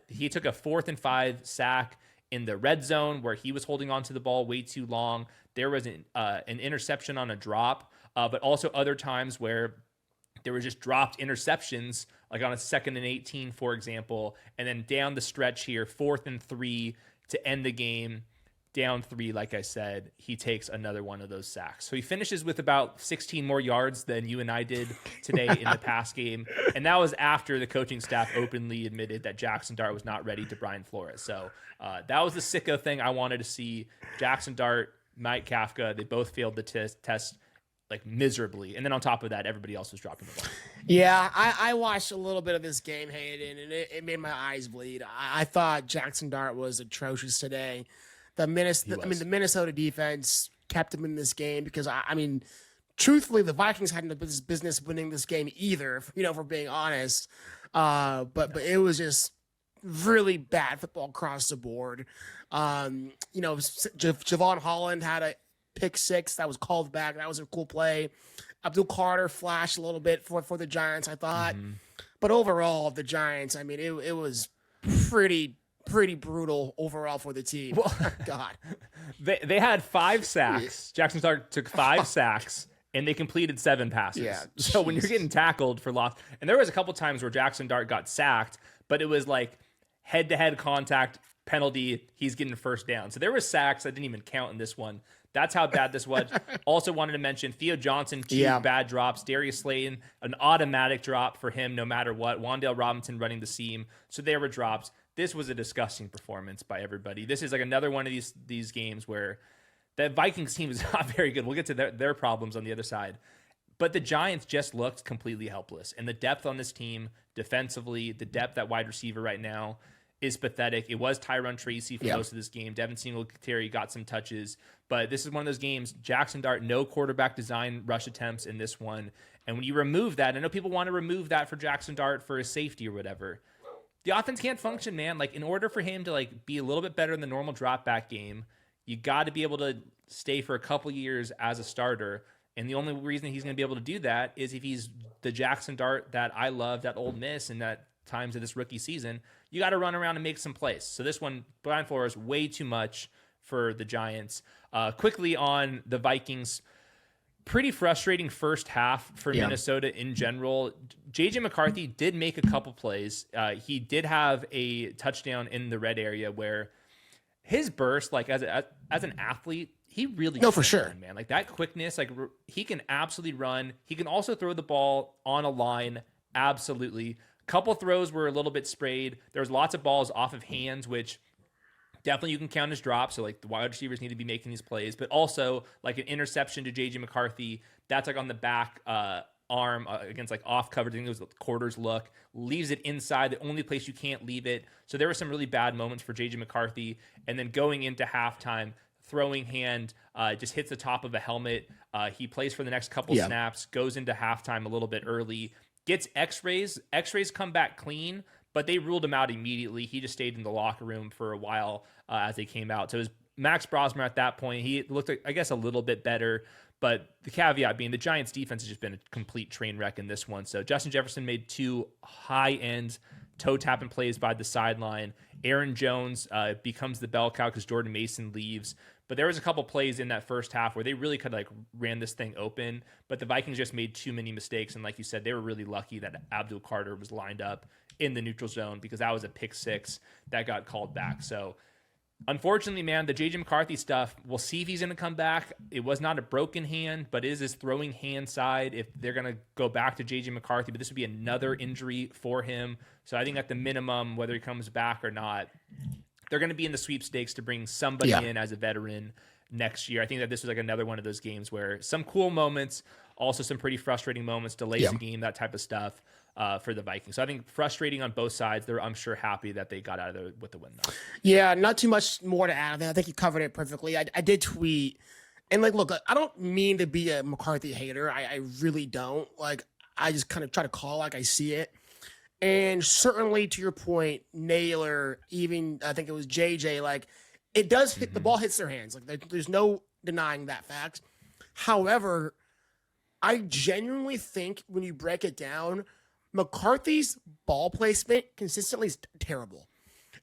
He took a 4th and 5 sack in the red zone where he was holding on to the ball way too long. There was an interception on a drop, but also other times where there were just dropped interceptions, like on a 2nd and 18, for example, and then down the stretch here, 4th and 3 to end the game. Down 3, like I said, he takes another one of those sacks. So he finishes with about 16 more yards than you and I did today in the pass game. And that was after the coaching staff openly admitted that Jackson Dart was not ready to Brian Flores. So that was the sicko thing I wanted to see. Jackson Dart, Mike Kafka, they both failed the test like miserably. And then on top of that, everybody else was dropping the ball. Yeah, I watched a little bit of this game, Hayden, and it made my eyes bleed. I thought Jackson Dart was atrocious today. The Minnesota defense kept him in this game because truthfully, the Vikings hadn't business winning this game either. For being honest, but it was just really bad football across the board. Javon Holland had a pick 6 that was called back. That was a cool play. Abdul Carter flashed a little bit for the Giants, I thought, but overall, the Giants, it was pretty brutal overall for the team. Well, God. They had 5 sacks. Jackson Dart took 5 sacks, and they completed 7 passes. Yeah. So when you're getting tackled for loss, and there was a couple times where Jackson Dart got sacked, but it was like head-to-head contact, penalty, he's getting first down. So there were sacks that didn't even count in this one. That's how bad this was. Also wanted to mention Theo Johnson, 2 bad drops. Darius Slayton, an automatic drop for him no matter what. Wan'Dale Robinson running the seam. So there were drops. This was a disgusting performance by everybody. This is like another one of these games where the Vikings team is not very good. We'll get to their problems on the other side. But the Giants just looked completely helpless. And the depth on this team defensively, the depth at wide receiver right now is pathetic. It was Tyron Tracy for most of this game. Devin Singletary got some touches. But this is one of those games, Jackson Dart, no quarterback design rush attempts in this one. And when you remove that, I know people want to remove that for Jackson Dart for his safety or whatever. The offense can't function, man. Like, in order for him to like be a little bit better in the normal drop back game, you got to be able to stay for a couple years as a starter. And the only reason he's going to be able to do that is if he's the Jackson Dart that I loved at Ole Miss and at times of this rookie season. You got to run around and make some plays. So this one, Brian Flores, way too much for the Giants. Quickly on the Vikings. Pretty frustrating first half for Minnesota in general. J.J. McCarthy did make a couple plays. He did have a touchdown in the red area where his burst, like as an athlete, he really for sure, man. Like that quickness, like he can absolutely run. He can also throw the ball on a line, absolutely. Couple throws were a little bit sprayed. There was lots of balls off of hands, which definitely you can count as drops. So like the wide receivers need to be making these plays, but also like an interception to JJ McCarthy. That's like on the back arm against like off coverage. I think it was the quarters look, leaves it inside, the only place you can't leave it. So there were some really bad moments for JJ McCarthy. And then going into halftime, throwing hand just hits the top of a helmet. He plays for the next couple snaps, goes into halftime a little bit early, gets x-rays. X-rays come back clean, but they ruled him out immediately. He just stayed in the locker room for a while as they came out. So it was Max Brosmer at that point. He looked, I guess, a little bit better. But the caveat being the Giants' defense has just been a complete train wreck in this one. So Justin Jefferson made 2 high-end toe-tapping plays by the sideline. Aaron Jones becomes the bell cow because Jordan Mason leaves. But there was a couple plays in that first half where they really could ran this thing open. But the Vikings just made too many mistakes. And like you said, they were really lucky that Abdul Carter was lined up in the neutral zone because that was a pick 6 that got called back. So unfortunately, man, the J.J. McCarthy stuff, we'll see if he's going to come back. It was not a broken hand, but is his throwing hand side if they're going to go back to J.J. McCarthy. But this would be another injury for him. So I think at the minimum, whether he comes back or not, they're going to be in the sweepstakes to bring somebody in as a veteran next year. I think that this was another one of those games where some cool moments, also some pretty frustrating moments, delays the game, that type of stuff. For the Vikings. So I think frustrating on both sides. They're, I'm sure, happy that they got out of there with the win, though. Yeah, not too much more to add. I think you covered it perfectly. I did tweet, and look, I don't mean to be a McCarthy hater. I really don't. I just kind of try to call like I see it. And certainly, to your point, Naylor, even I think it was JJ, it does hit, the ball hits their hands. There's no denying that fact. However, I genuinely think when you break it down, McCarthy's ball placement consistently is terrible,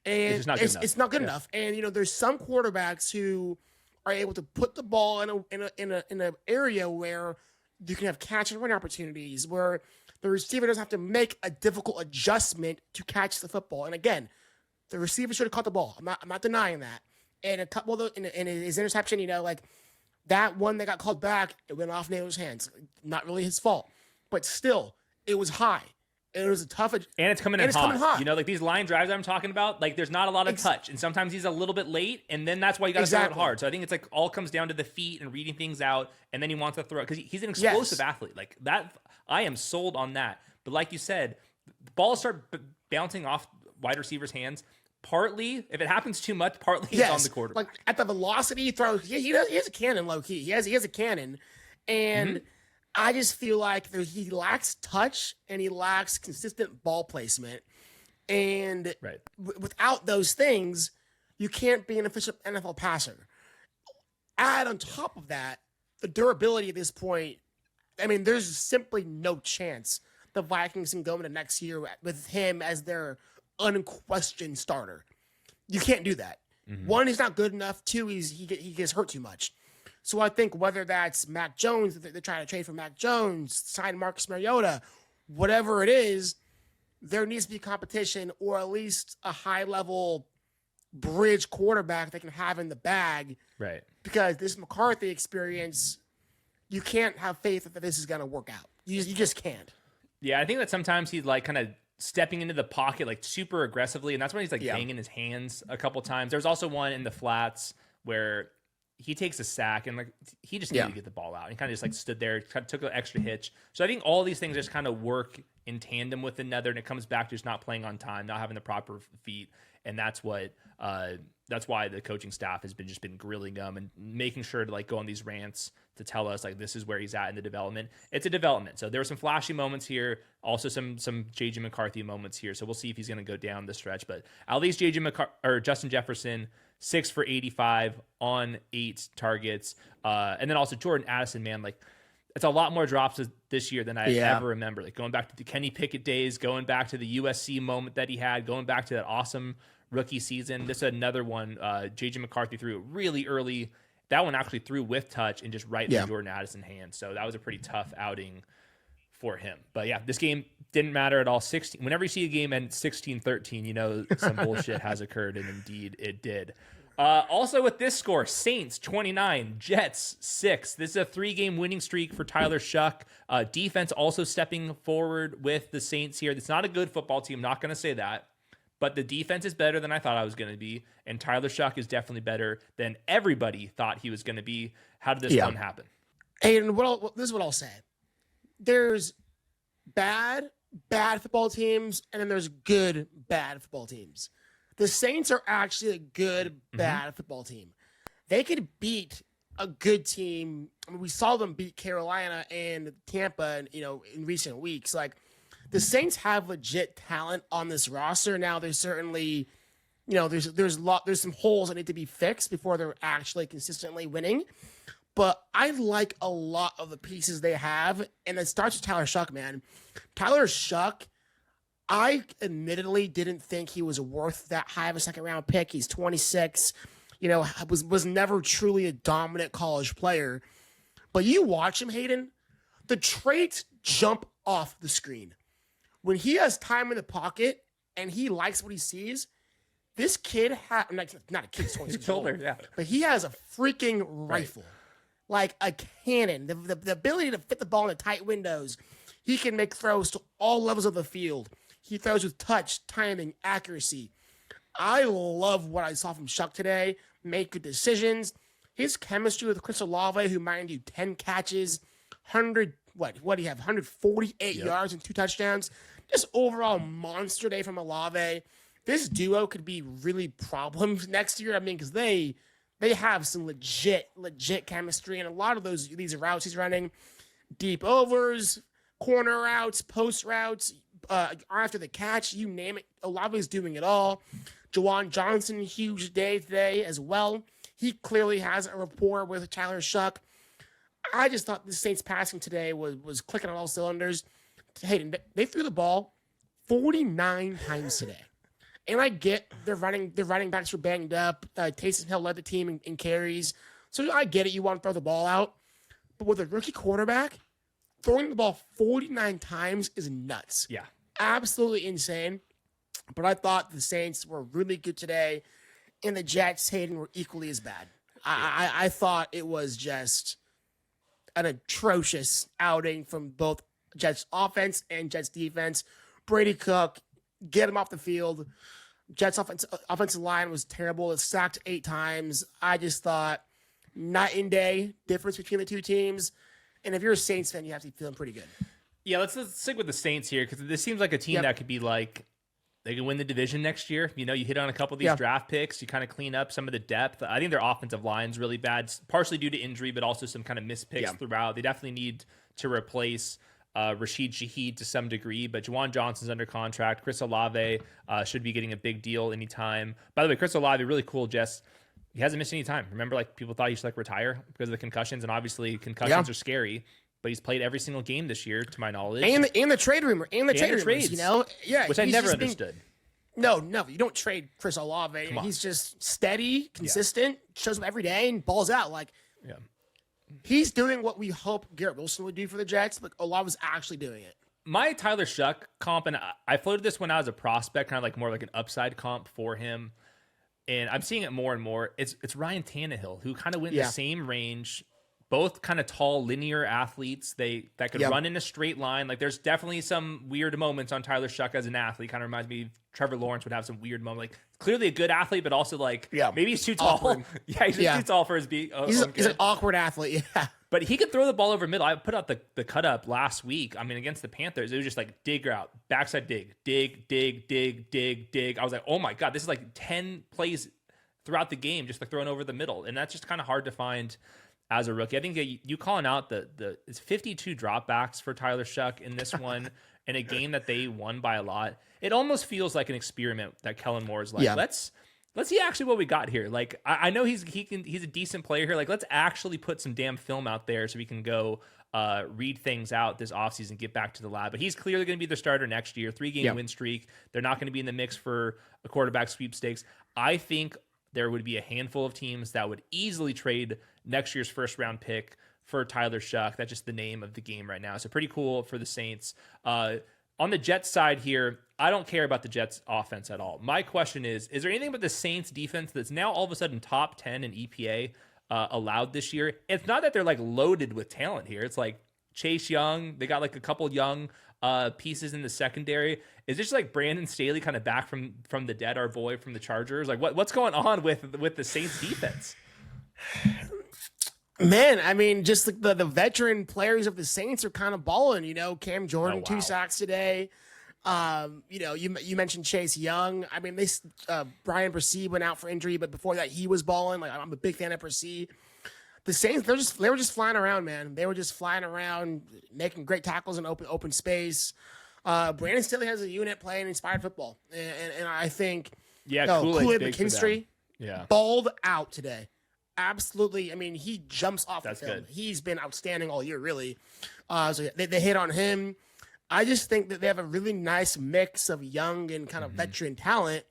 and it's not good enough. And there's some quarterbacks who are able to put the ball in an area where you can have catch and run opportunities, where the receiver doesn't have to make a difficult adjustment to catch the football. And again, the receiver should have caught the ball. I'm not denying that. And a couple of in his interception, that one that got called back, it went off Naylor's hands. Not really his fault, but still, it was high. It was a tough, and it's coming in hot. These line drives I'm talking about, there's not a lot of touch, and sometimes he's a little bit late, and then that's why you got to throw it hard. So I think it's all comes down to the feet and reading things out, and then he wants to throw it because he's an explosive athlete. That I am sold on that. But like you said, the balls start bouncing off wide receivers' hands. Partly, if it happens too much, partly it's on the quarterback. At the velocity he throws, he has a cannon, low key. He has a cannon, and I just feel like he lacks touch and he lacks consistent ball placement. And without those things, you can't be an efficient NFL passer. Add on top of that, the durability at this point, there's simply no chance the Vikings can go into next year with him as their unquestioned starter. You can't do that. One, he's not good enough. Two, he gets hurt too much. So I think whether that's Mac Jones, they're trying to trade for Mac Jones, sign Marcus Mariota, whatever it is, there needs to be competition or at least a high-level bridge quarterback they can have in the bag. Right. Because this McCarthy experience, you can't have faith that this is going to work out. You just can't. Yeah, I think that sometimes he's kind of stepping into the pocket super aggressively, and that's when he's banging his hands a couple times. There's also one in the flats where he takes a sack and he just needed to get the ball out. He kind of just stood there, took an extra hitch. So I think all these things just kind of work in tandem with another, and it comes back to just not playing on time, not having the proper feet, and that's why the coaching staff has been grilling him and making sure to go on these rants to tell us this is where he's at in the development. It's a development. So there were some flashy moments here, also some JJ McCarthy moments here. So we'll see if he's going to go down the stretch, but at least Justin Jefferson, 6 for 85 on 8 targets. And then also Jordan Addison, man, it's a lot more drops this year than I ever remember. Going back to the Kenny Pickett days, going back to the USC moment that he had, going back to that awesome rookie season. This is another one. JJ McCarthy threw really early. That one actually threw with touch and just right in Jordan Addison's hands. So that was a pretty tough outing for him. But yeah, this game didn't matter at all. Whenever you see a game end 16-13, some bullshit has occurred, and indeed it did. Also with this score, Saints 29, Jets 6. This is a 3-game winning streak for Tyler Shuck. Defense also stepping forward with the Saints here. It's not a good football team, not going to say that, but the defense is better than I thought I was going to be, and Tyler Shuck is definitely better than everybody thought he was going to be. How did this one happen? And this is what I'll say. There's bad football teams, and then there's bad football teams. The Saints are actually a good, bad football team. they could beat a good team. I mean, we saw them beat Carolina and Tampa, in recent weeks. Like, the Saints have legit talent on this roster. Now, there's certainly, there's some holes that need to be fixed before they're actually consistently winning. But I like a lot of the pieces they have, and it starts with Tyler Shuck, man. Tyler Shuck, I admittedly didn't think he was worth that high of a second-round pick. He's 26, was never truly a dominant college player. But you watch him, Hayden, the traits jump off the screen. When he has time in the pocket and he likes what he sees, this kid not a kid, he's 26 years old, but he has a freaking rifle. Right. Like a cannon, the ability to fit the ball in tight windows. He can make throws to all levels of the field. He throws with touch, timing, accuracy. I love what I saw from Shuck today. Make good decisions. His chemistry with Chris Olave, who, mind you, 10 catches, 148 yards and 2 touchdowns. Just overall monster day from Olave. This duo could be really problems next year. I mean, because they have some legit chemistry, and a lot of these routes he's running, deep overs, corner routes, post routes, after the catch, you name it. Olave's doing it all. Juwan Johnson, huge day today as well. He clearly has a rapport with Tyler Shuck. I just thought the Saints passing today was clicking on all cylinders. Hayden, they threw the ball 49 times today. And I get their running backs were banged up. Taysom Hill led the team in carries. So I get it. You want to throw the ball out. But with a rookie quarterback, throwing the ball 49 times is nuts. Yeah. Absolutely insane. But I thought the Saints were really good today. And the Jets, Hayden, were equally as bad. I thought it was just an atrocious outing from both Jets offense and Jets defense. Brady Cook, get him off the field. Jets offensive line was terrible. It sacked 8 times. I just thought night and day difference between the two teams. And if you're a Saints fan, you have to be feeling pretty good. Yeah, let's stick with the Saints here, because this seems like a team that could be like, they can win the division next year. You hit on a couple of these draft picks. You kind of clean up some of the depth. I think their offensive line's really bad, partially due to injury, but also some kind of missed picks throughout. They definitely need to replace Rashid Shaheed to some degree, but Juwan Johnson's under contract. Chris Olave should be getting a big deal anytime. By the way, Chris Olave, really cool, Jess. He hasn't missed any time. Remember, people thought he should retire because of the concussions, and obviously concussions are scary. But he's played every single game this year, to my knowledge. And the trade rumor, and the trade rumors, which I never understood. No, you don't trade Chris Olave. He's just steady, consistent, shows up every day, and balls out. He's doing what we hope Garrett Wilson would do for the Jets, but Olave's actually doing it. My Tyler Shuck comp, and I floated this one out as a prospect, kind of more like an upside comp for him, and I'm seeing it more and more. It's Ryan Tannehill, who kind of went in the same range. Both kind of tall, linear athletes. That could run in a straight line. There's definitely some weird moments on Tyler Shuck as an athlete. Kind of reminds me of Trevor Lawrence would have some weird moments. Clearly a good athlete, but also maybe he's too tall. He's just too tall for his beat. He's an awkward athlete. Yeah. But he could throw the ball over middle. I put out the cut up last week. I mean, against the Panthers, it was just dig route, backside dig. I was like, oh my God, this is 10 plays throughout the game, just throwing over the middle. And that's just kind of hard to find as a rookie. I think you calling out it's 52 dropbacks for Tyler Shuck in this one in a game that they won by a lot. It almost feels like an experiment that Kellen Moore is let's see actually what we got here. I know he's a decent player here. Let's actually put some damn film out there so we can go read things out this offseason, get back to the lab. But he's clearly going to be the starter next year. 3-game win streak. They're not going to be in the mix for a quarterback sweepstakes. I think there would be a handful of teams that would easily trade next year's first-round pick for Tyler Shuck. That's just the name of the game right now. So pretty cool for the Saints. On the Jets side here, I don't care about the Jets offense at all. My question is there anything about the Saints defense that's now all of a sudden top 10 in EPA allowed this year? It's not that they're loaded with talent here. It's Chase Young. They got a couple young pieces in the secondary. Is this Brandon Staley kind of back from the dead, our boy from the Chargers? What's going on with the Saints defense? Man, I mean, just the veteran players of the Saints are kind of balling. Cam Jordan, 2 sacks today. You mentioned Chase Young. I mean, Brian Bresee went out for injury, but before that, he was balling. Like, I'm a big fan of Bresee. The Saints, they were just flying around, man. They were just flying around, making great tackles in open space. Brandon Staley has a unit playing inspired football, and I think Kool-Aid McKinstry balled out today. Absolutely. I mean, he jumps off the film. Good. He's been outstanding all year, really. So they hit on him. I just think that they have a really nice mix of young and kind of veteran talent,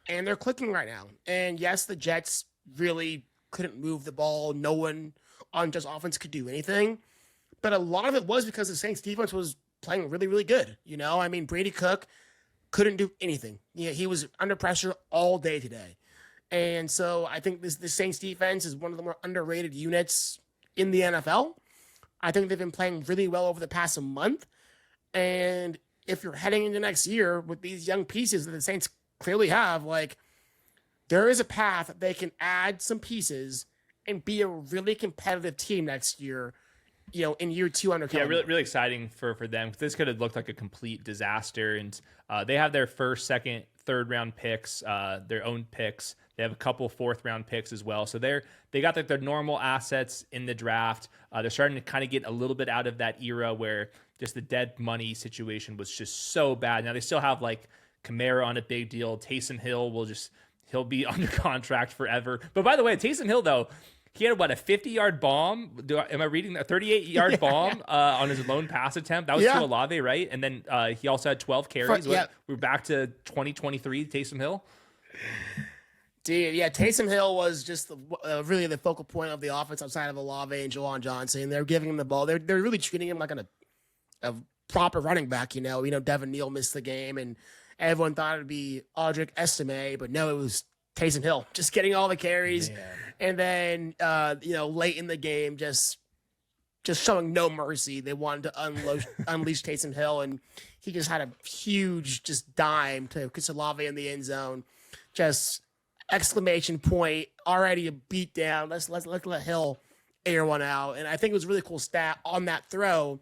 and they're clicking right now. And yes, the Jets really couldn't move the ball. No one on Jets offense could do anything. But a lot of it was because the Saints defense was playing really, really good. I mean, Brady Cook couldn't do anything. He was under pressure all day today. And so I think the Saints defense is one of the more underrated units in the NFL. I think they've been playing really well over the past month. And if you're heading into next year with these young pieces that the Saints clearly have, like, there is a path that they can add some pieces and be a really competitive team next year, in year 2 under Kellen. Yeah, really, really exciting for them. This could have looked like a complete disaster. And they have their first, second, third round picks, their own picks. They have a couple fourth round picks as well. So they got their normal assets in the draft. They're starting to kind of get a little bit out of that era where just the dead money situation was just so bad. Now they still have like Kamara on a big deal. Taysom Hill he'll be under contract forever. But by the way, Taysom Hill though, he had a 50-yard bomb? Am I reading that 38-yard bomb on his lone pass attempt? That was to Olave, right? And then he also had 12 carries. We're back to 2023 Taysom Hill. Dude, yeah, Taysom Hill was just really the focal point of the offense outside of Olave and Jawan Johnson. They're giving him the ball. They're really treating him like a proper running back. Devin Neal missed the game, and everyone thought it'd be Audric Estime, but no, it was Taysom Hill just getting all the carries. Man. And then, late in the game, just showing no mercy. They wanted to unleash Taysom Hill, and he just had a huge dime to Olave in the end zone. Just exclamation point, already a beat down. Let's let Hill air one out. And I think it was a really cool stat on that throw.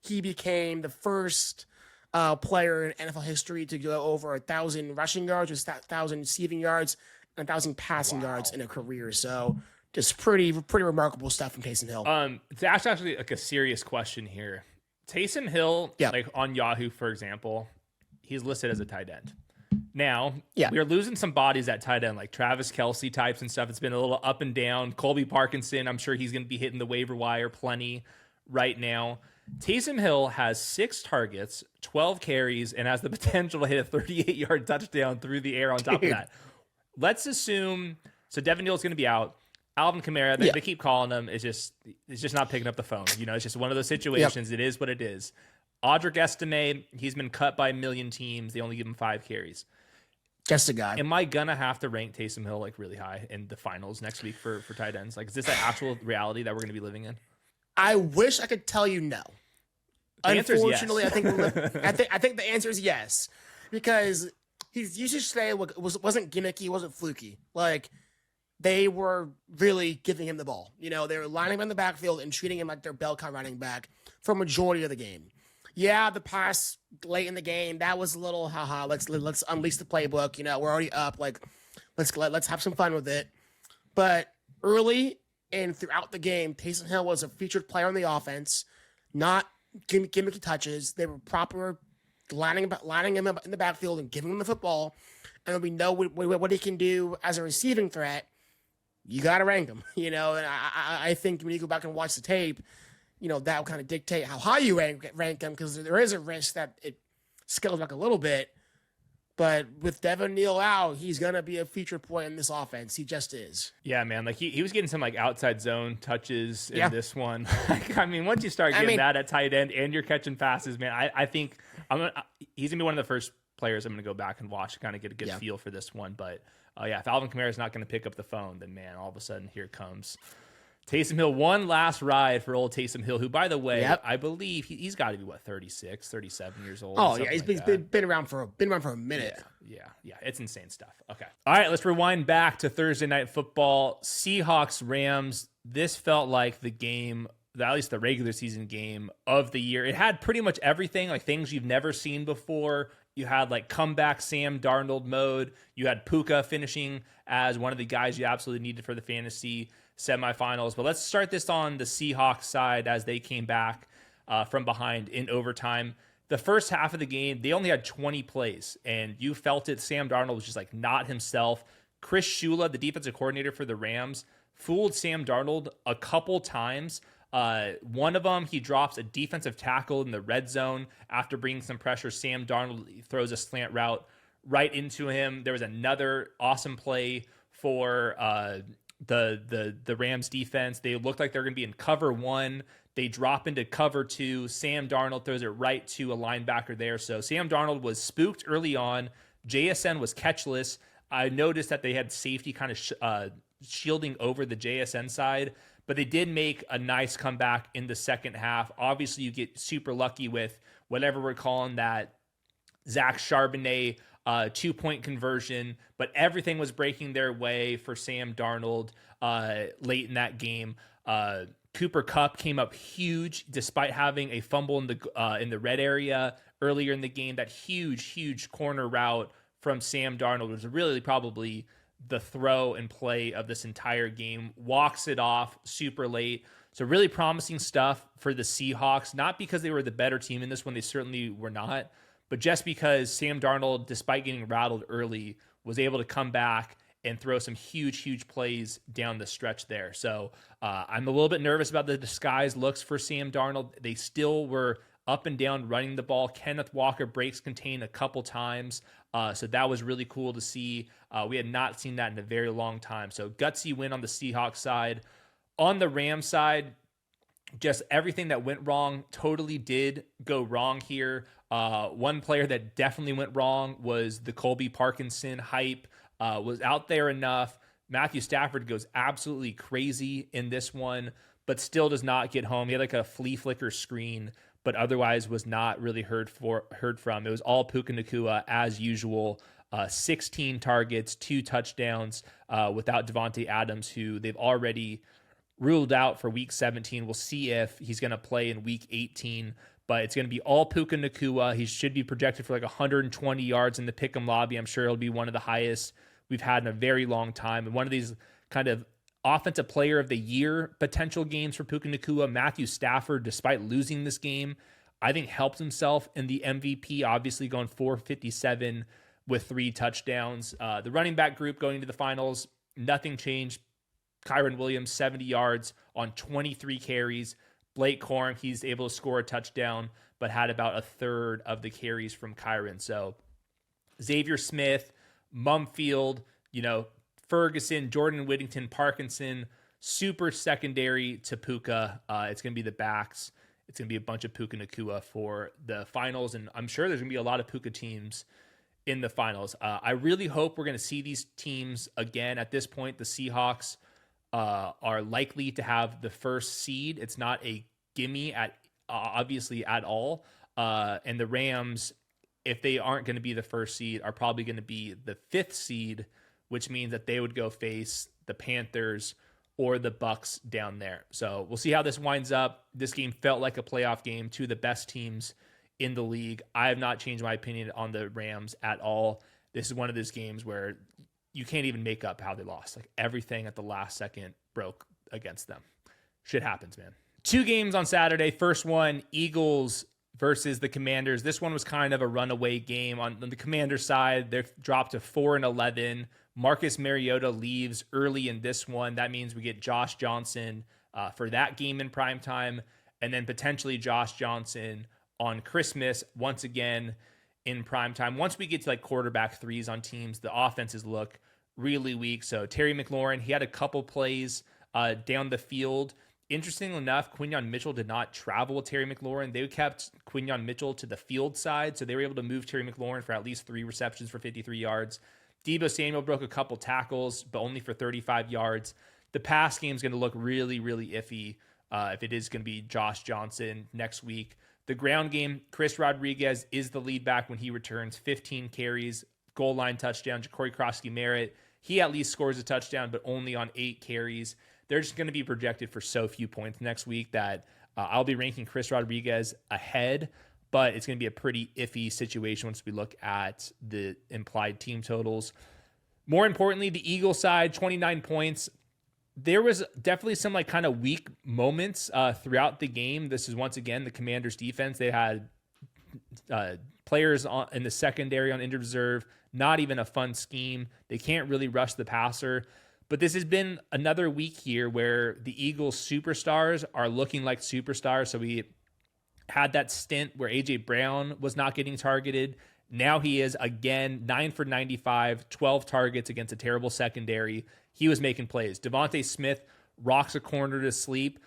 He became the first player in NFL history to go over 1,000 rushing yards, 1,000 receiving yards, and 1,000 passing yards in a career. So just pretty remarkable stuff from Taysom Hill. That's actually like a serious question here. Taysom Hill, like on Yahoo, for example, he's listed as a tight end. Now, we're losing some bodies at tight end, like Travis Kelce types and stuff. It's been a little up and down. Colby Parkinson, I'm sure he's going to be hitting the waiver wire plenty right now. Taysom Hill has 6 targets, 12 carries, and has the potential to hit a 38-yard touchdown through the air on top of that. Let's assume, so Devin Neal's going to be out. Alvin Kamara, they keep calling him. It's just not picking up the phone. It's just one of those situations. It is what it is. Audric Estime, he's been cut by a million teams. They only give him 5 carries. Just a guy. Am I gonna have to rank Taysom Hill like really high in the finals next week for tight ends? Like, is this an actual reality that we're gonna be living in? I wish I could tell you no. Unfortunately, yes. I think the answer is yes, because his usage today wasn't gimmicky, wasn't fluky. Like, they were really giving him the ball. They were lining him in the backfield and treating him like their bell cow running back for a majority of the game. Yeah, the pass late in the game, that was a little let's unleash the playbook. We're already up. Like, let's have some fun with it. But early and throughout the game, Taysom Hill was a featured player on the offense, not gimmicky touches. They were proper lining him up in the backfield and giving him the football. And we know what he can do as a receiving threat. You got to rank him, and I think when you go back and watch the tape, that will kind of dictate how high you rank him, because there is a risk that it scales back a little bit. But with Devin Neal out, he's going to be a feature point in this offense. He just is. Yeah, man. Like, he was getting some like outside zone touches in this one. I mean, once you start getting that at tight end and you're catching passes, man, I think he's going to be one of the first players I'm going to go back and watch to kind of get a good feel for this one. But if Alvin Kamara is not going to pick up the phone, then, man, all of a sudden here comes Taysom Hill. One last ride for old Taysom Hill, who, by the way, I believe he's got to be 36, 37 years old. Oh yeah, he's been around for a minute. Yeah, it's insane stuff. Okay, all right, let's rewind back to Thursday Night Football. Seahawks Rams. This felt like the game at least the regular season game of the year. It had pretty much everything, like things you've never seen before. You had like comeback Sam Darnold mode. You had Puka finishing as one of the guys you absolutely needed for the fantasy semifinals. But let's start this on the Seahawks side as they came back from behind in overtime. The first half of the game, they only had 20 plays, and you felt it. Sam Darnold was just like not himself. Chris Shula, the defensive coordinator for the Rams, fooled Sam Darnold a couple times. One of them, he drops a defensive tackle in the red zone after bringing some pressure. Sam Darnold throws a slant route right into him. There was another awesome play for the Rams defense. They looked like they're going to be in cover one. They drop into cover two. Sam Darnold throws it right to a linebacker there. So Sam Darnold was spooked early on. JSN was catchless. I noticed that they had safety kind of shielding over the JSN side, but they did make a nice comeback in the second half. Obviously, you get super lucky with whatever we're calling that Zach Charbonnet 2-point conversion, but everything was breaking their way for Sam Darnold late in that game. Cooper Kupp came up huge despite having a fumble in the red area earlier in the game. That huge corner route from Sam Darnold was really probably the throw and play of this entire game. Walks it off super late. So really promising stuff for the Seahawks, not because they were the better team in this one, they certainly were not, but just because Sam Darnold, despite getting rattled early, was able to come back and throw some huge plays down the stretch there. So I'm a little bit nervous about the disguise looks for Sam Darnold. They still were up and down running the ball. Kenneth Walker breaks contain a couple times. So that was really cool to see. We had not seen that in a very long time. So gutsy win on the Seahawks side. On the Rams side, just everything that went wrong totally did go wrong here. One player that definitely went wrong was the Colby Parkinson hype. Was out there enough. Matthew Stafford goes absolutely crazy in this one, but still does not get home. He had like a flea flicker screen, but otherwise was not really heard from. It was all Puka Nacua as usual. 16 targets, 2 touchdowns without Devontae Adams, who they've already ruled out for Week 17. We'll see if he's going to play in Week 18. But it's going to be all Puka Nacua. He should be projected for like 120 yards in the Pick'em lobby. I'm sure it'll be one of the highest we've had in a very long time. And one of these kind of offensive player of the year potential games for Puka Nacua. Matthew Stafford, despite losing this game, I think helped himself in the MVP, obviously going 457 with 3 touchdowns. The running back group going into the finals, nothing changed. Kyron Williams, 70 yards on 23 carries. Blake Corum, he's able to score a touchdown, but had about a third of the carries from Kyron. So Xavier Smith, Mumfield, Ferguson, Jordan Whittington, Parkinson, super secondary to Puka. It's going to be the backs. It's going to be a bunch of Puka Nacua for the finals, and I'm sure there's going to be a lot of Puka teams in the finals. I really hope we're going to see these teams again. At this point, the Seahawks are likely to have the first seed. It's not a gimme obviously at all. And the Rams, if they aren't going to be the first seed, are probably going to be the 5th seed, which means that they would go face the Panthers or the Bucs down there. So we'll see how this winds up. This game felt like a playoff game, 2 of the best teams in the league. I have not changed my opinion on the Rams at all. This is one of those games where you can't even make up how they lost. Like everything at the last second broke against them. Shit happens, man. 2 games on Saturday. First one, Eagles versus the Commanders. This one was kind of a runaway game. On the Commanders side, they've dropped to 4-11. Marcus Mariota leaves early in this one. That means we get Josh Johnson for that game in primetime, and then potentially Josh Johnson on Christmas once again in primetime. Once we get to like quarterback threes on teams, the offenses look really weak. So Terry McLaurin, he had a couple plays down the field. Interestingly enough, Quinyon Mitchell did not travel with Terry McLaurin. They kept Quinyon Mitchell to the field side, so they were able to move Terry McLaurin for at least 3 receptions for 53 yards. Deebo Samuel broke a couple tackles, but only for 35 yards. The pass game is going to look really iffy if it is going to be Josh Johnson next week. The ground game, Chris Rodriguez is the lead back when he returns. 15 carries, goal line touchdown. Ja'Cory Krosky-Merritt, he at least scores a touchdown, but only on 8 carries. they're just going to be projected for so few points next week that I'll be ranking Chris Rodriguez ahead, but it's going to be a pretty iffy situation once we look at the implied team totals. More importantly, the Eagles side, 29 points. There was definitely some like kind of weak moments throughout the game. This is once again the Commanders defense. They had players in the secondary on injured reserve, not even a fun scheme. They can't really rush the passer. But this has been another week here where the Eagles superstars are looking like superstars. So we had that stint where A.J. Brown was not getting targeted. Now he is again 9 for 95, 12 targets against a terrible secondary. He was making plays. Devontae Smith rocks a corner to sleep.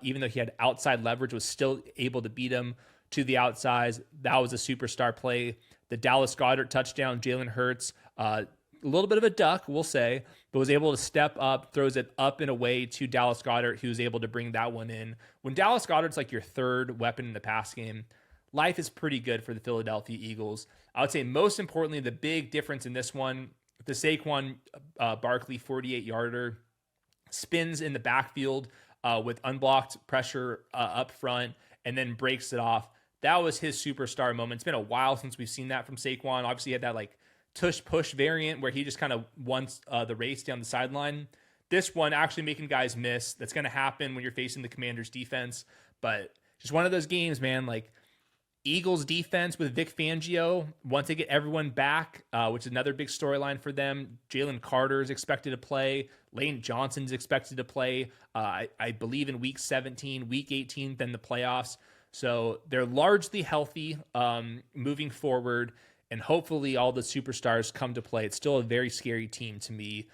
Even though he had outside leverage, was still able to beat him to the outsides. That was a superstar play. The Dallas Goedert touchdown, Jalen Hurts, a little bit of a duck, we'll say, but was able to step up, throws it up and away to Dallas Goedert, who was able to bring that one in. When Dallas Goedert's like your third weapon in the pass game, life is pretty good for the Philadelphia Eagles. I would say most importantly, the big difference in this one, the Saquon Barkley 48-yarder spins in the backfield with unblocked pressure up front and then breaks it off. That was his superstar moment. It's been a while since we've seen that from Saquon. Obviously, he had that like tush-push variant where he just kind of won the race down the sideline. This one actually making guys miss. That's going to happen when you're facing the Commanders defense. But just one of those games, man, like Eagles defense with Vic Fangio, once they get everyone back, which is another big storyline for them. Jalen Carter is expected to play. Lane Johnson's expected to play, I believe, in week 17, week 18, then the playoffs. So they're largely healthy moving forward, and hopefully all the superstars come to play. It's still a very scary team to me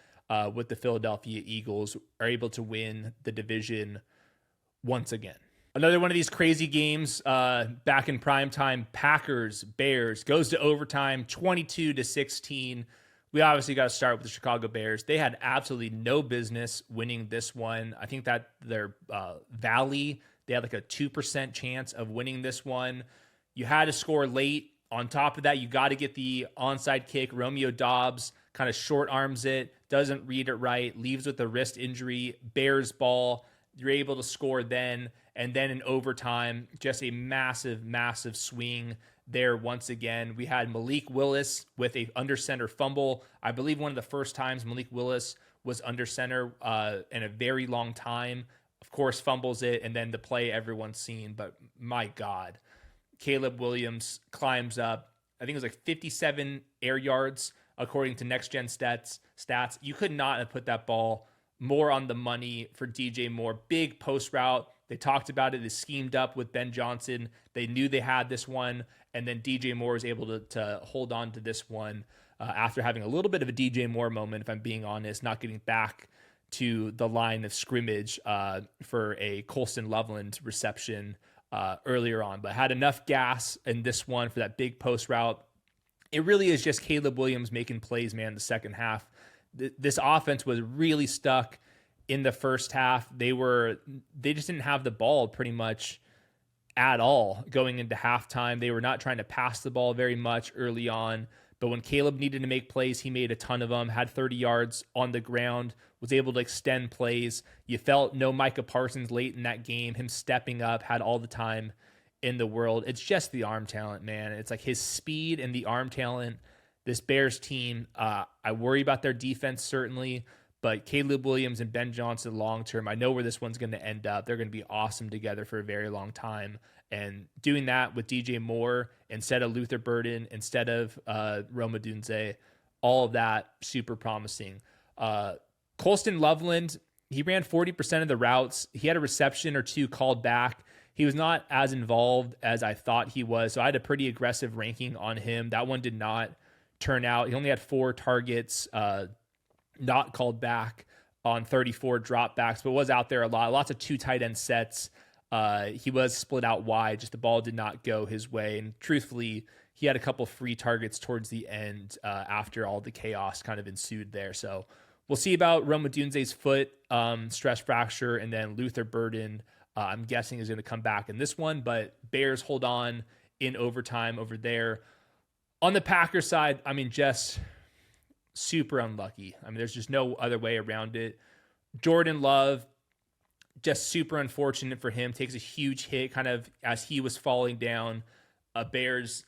with the Philadelphia Eagles are able to win the division once again. Another one of these crazy games back in prime time, Packers, Bears, goes to overtime, 22-16. We obviously got to start with the Chicago Bears. They had absolutely no business winning this one. I think that their Valley, they had like a 2% chance of winning this one. You had to score late. On top of that, you got to get the onside kick. Romeo Doubs kind of short arms it, doesn't read it right, leaves with a wrist injury. Bears ball. You're able to score then. And then in overtime, just a massive, massive swing there once again. We had Malik Willis with a under center fumble. I believe one of the first times Malik Willis was under center in a very long time. Of course, fumbles it, and then the play everyone's seen. But my God, Caleb Williams climbs up. I think it was like 57 air yards, according to Next Gen Stats. You could not have put that ball more on the money for DJ Moore. Big post route. They talked about it. They schemed up with Ben Johnson. They knew they had this one, and then DJ Moore was able to hold on to this one after having a little bit of a DJ Moore moment, if I'm being honest, not getting back to the line of scrimmage for a Colston Loveland reception earlier on, but had enough gas in this one for that big post route. It really is just Caleb Williams making plays, man, the second half. This offense was really stuck in the first half. They just didn't have the ball pretty much at all going into halftime. They were not trying to pass the ball very much early on, but when Caleb needed to make plays, he made a ton of them, had 30 yards on the ground, was able to extend plays. You felt no Micah Parsons late in that game, him stepping up, had all the time in the world. It's just the arm talent, man. It's like his speed and the arm talent. This Bears team, I worry about their defense certainly, but Caleb Williams and Ben Johnson long-term, I know where this one's going to end up. They're going to be awesome together for a very long time. And doing that with DJ Moore instead of Luther Burden, instead of Roma Dunze, all of that super promising. Colston Loveland, he ran 40% of the routes. He had a reception or two called back. He was not as involved as I thought he was, so I had a pretty aggressive ranking on him. That one did not turn out. He only had 4 targets not called back on 34 dropbacks, but was out there a lot. Lots of 2 tight end sets. He was split out wide, just the ball did not go his way. And truthfully, he had a couple free targets towards the end after all the chaos kind of ensued there. So we'll see about Roma Dunze's foot stress fracture, and then Luther Burden, I'm guessing, is going to come back in this one, but Bears hold on in overtime over there. On the Packers side, I mean, just super unlucky. I mean, there's just no other way around it. Jordan Love, just super unfortunate for him. Takes a huge hit kind of as he was falling down. Bears